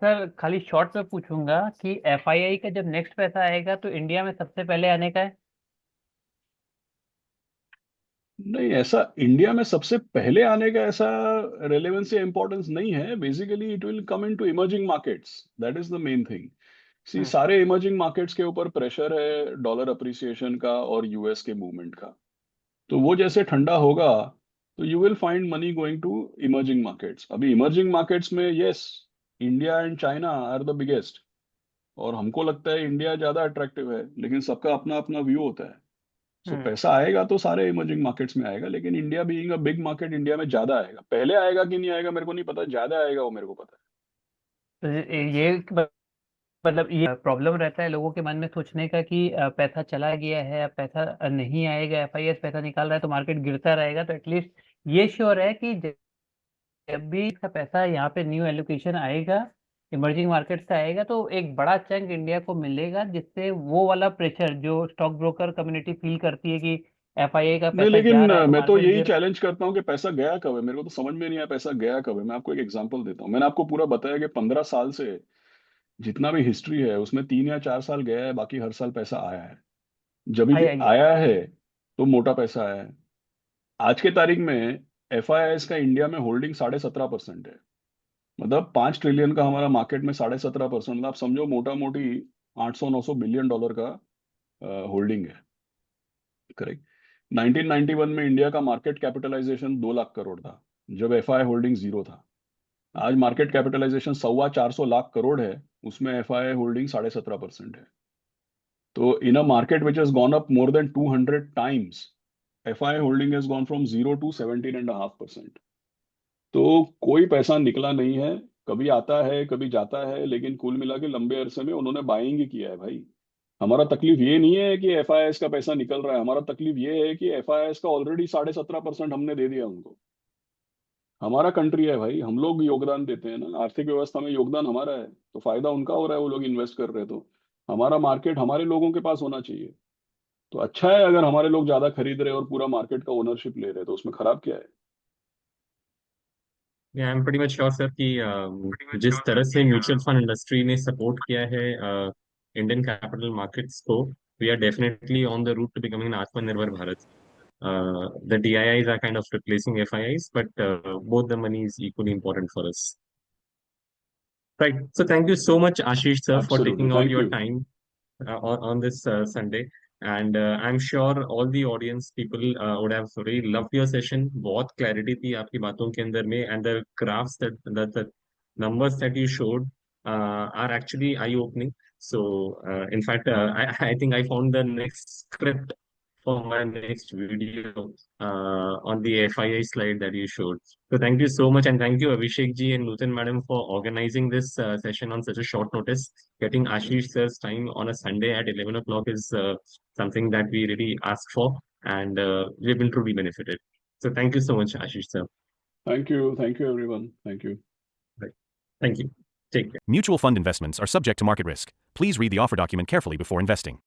Sir खाली शॉर्ट में पूछूंगा कि एफआईआई का जब नेक्स्ट पैसा आएगा तो इंडिया में सबसे पहले आने का है? नहीं, ऐसा इंडिया में सबसे पहले आने का ऐसा रेलेवेंस या इंपॉर्टेंस नहीं है। Basically it will come into emerging markets, that is the main thing. See, hmm सारे इमर्जिंग मार्केट्स के ऊपर प्रेशर है डॉलर अप्रिसिएशन का और यूएस के मूवमेंट का। तो वो जैसे ठंडा होगा तो you will find money going to emerging markets. अभी इमर्जिंग मार्केट्स में yes, India and China are the biggest, और हमको लगता है इंडिया ज्यादा अट्रैक्टिव है, लेकिन सबका अपना अपना व्यू होता है। सो हम्म पैसा आएगा तो सारे इमर्जिंग मार्केट्स में आएगा, लेकिन India being a big market, India में ज्यादा आएगा। पहले आएगा कि नहीं आएगा मेरे को नहीं पता, ज्यादा आएगा वो मेरे को पता तो ये मतलब ये प्रॉब्लम रहता है लोगों के मन में सोचने का कि पैसा चला गया है, अब पैसा नहीं आएगा, एफआईएस पैसा निकाल रहा है तो मार्केट गिरता रहेगा। तो एटलीस्ट ये श्योर है कि जब भी इसका पैसा यहाँ पे न्यू एलोकेशन आएगा, इमर्जिंग मार्केट से आएगा, तो एक बड़ा चंक इंडिया को मिलेगा, जिससे वो वाला प्रेशर जो स्टॉक ब्रोकर कम्युनिटी फील करती है कि एफआईआई का है। नहीं, पैसा जा लेकिन रहा है तो मैं तो मार्केट यही गिर। चैलेंज करता हूँ कि पैसा गया कब है, मेरे को तो समझ में नहीं आया पैसा गया कब है। मैं आपको एक एग्जांपल देता हूँ। मैंने आपको पूरा बताया कि 15 साल से जितना भी हिस्ट्री है उसमें 3 या 4 साल गया है, बाकी हर साल पैसा आया है। जब भी आया ही है। आया है तो मोटा पैसा आया है। आज के तारीख में एफआईआईएस का इंडिया में होल्डिंग 17.5% है। मतलब 5 ट्रिलियन का हमारा मार्केट में 17.5%, मतलब आप समझो मोटा मोटी 800-900 बिलियन डॉलर का होल्डिंग है। करेक्ट। 1991 में इंडिया का मार्केट कैपिटलाइजेशन 2 लाख करोड़ था, जब एफआई होल्डिंग जीरो था। आज मार्केट कैपिटलाइजेशन 450 लाख करोड़ है, उसमें एफआई होल्डिंग 17.5% है। तो in a market which has gone up more than 200 times, FI holding has gone from 0 to 17.5%। तो कोई पैसा निकला नहीं है, कभी आता है कभी जाता है, लेकिन कुल मिला के लंबे अरसे में उन्होंने बाइंग ही किया है भाई। हमारा तकलीफ ये नहीं है कि एफआईएस का पैसा निकल रहा है, हमारा तकलीफ ये है कि एफआईएस का ऑलरेडी 17.5% हमने दे दिया उनको। हमारा कंट्री है भाई, हम लोग योगदान देते हैं ना, आर्थिक व्यवस्था में योगदान हमारा है, तो फायदा उनका हो रहा है, वो लोग इन्वेस्ट कर रहे हैं। तो हमारा मार्केट हमारे लोगों के पास होना चाहिए। तो अच्छा है अगर हमारे लोग ज्यादा खरीद रहे हैं और पूरा मार्केट का ओनरशिप ले रहे हैं, तो उसमें खराब क्या है। Yeah, I'm pretty much sure, sir, कि जिस तरह से म्यूचुअल फंड इंडस्ट्री ने सपोर्ट किया है इंडियन कैपिटल मार्केट्स को, we are definitely on the route to becoming an आत्मनिर्भर Bharat. The DIIs are kind of replacing FIIs, but both the money is equally important for us. Right. So thank you so much, Ashish, sir, for absolutely, taking all thank your you. time on this Sunday. And I'm sure all the audience people would have really loved your session. बहुत clarity थी आपकी बातों के अंदर में, and the graphs the numbers that you showed are actually eye-opening. So in fact, I think I found the next script for my next video on the FII slide that you showed. So thank you so much, and thank you Abhishek ji and Nutan madam for organizing this session on such a short notice. Getting Ashish sir's time on a Sunday at 11 o'clock is something that we really asked for, and we've been truly benefited. So thank you so much, Ashish sir. Thank you everyone, thank you. Right. Thank you. Take care. Mutual fund investments are subject to market risk. Please read the offer document carefully before investing.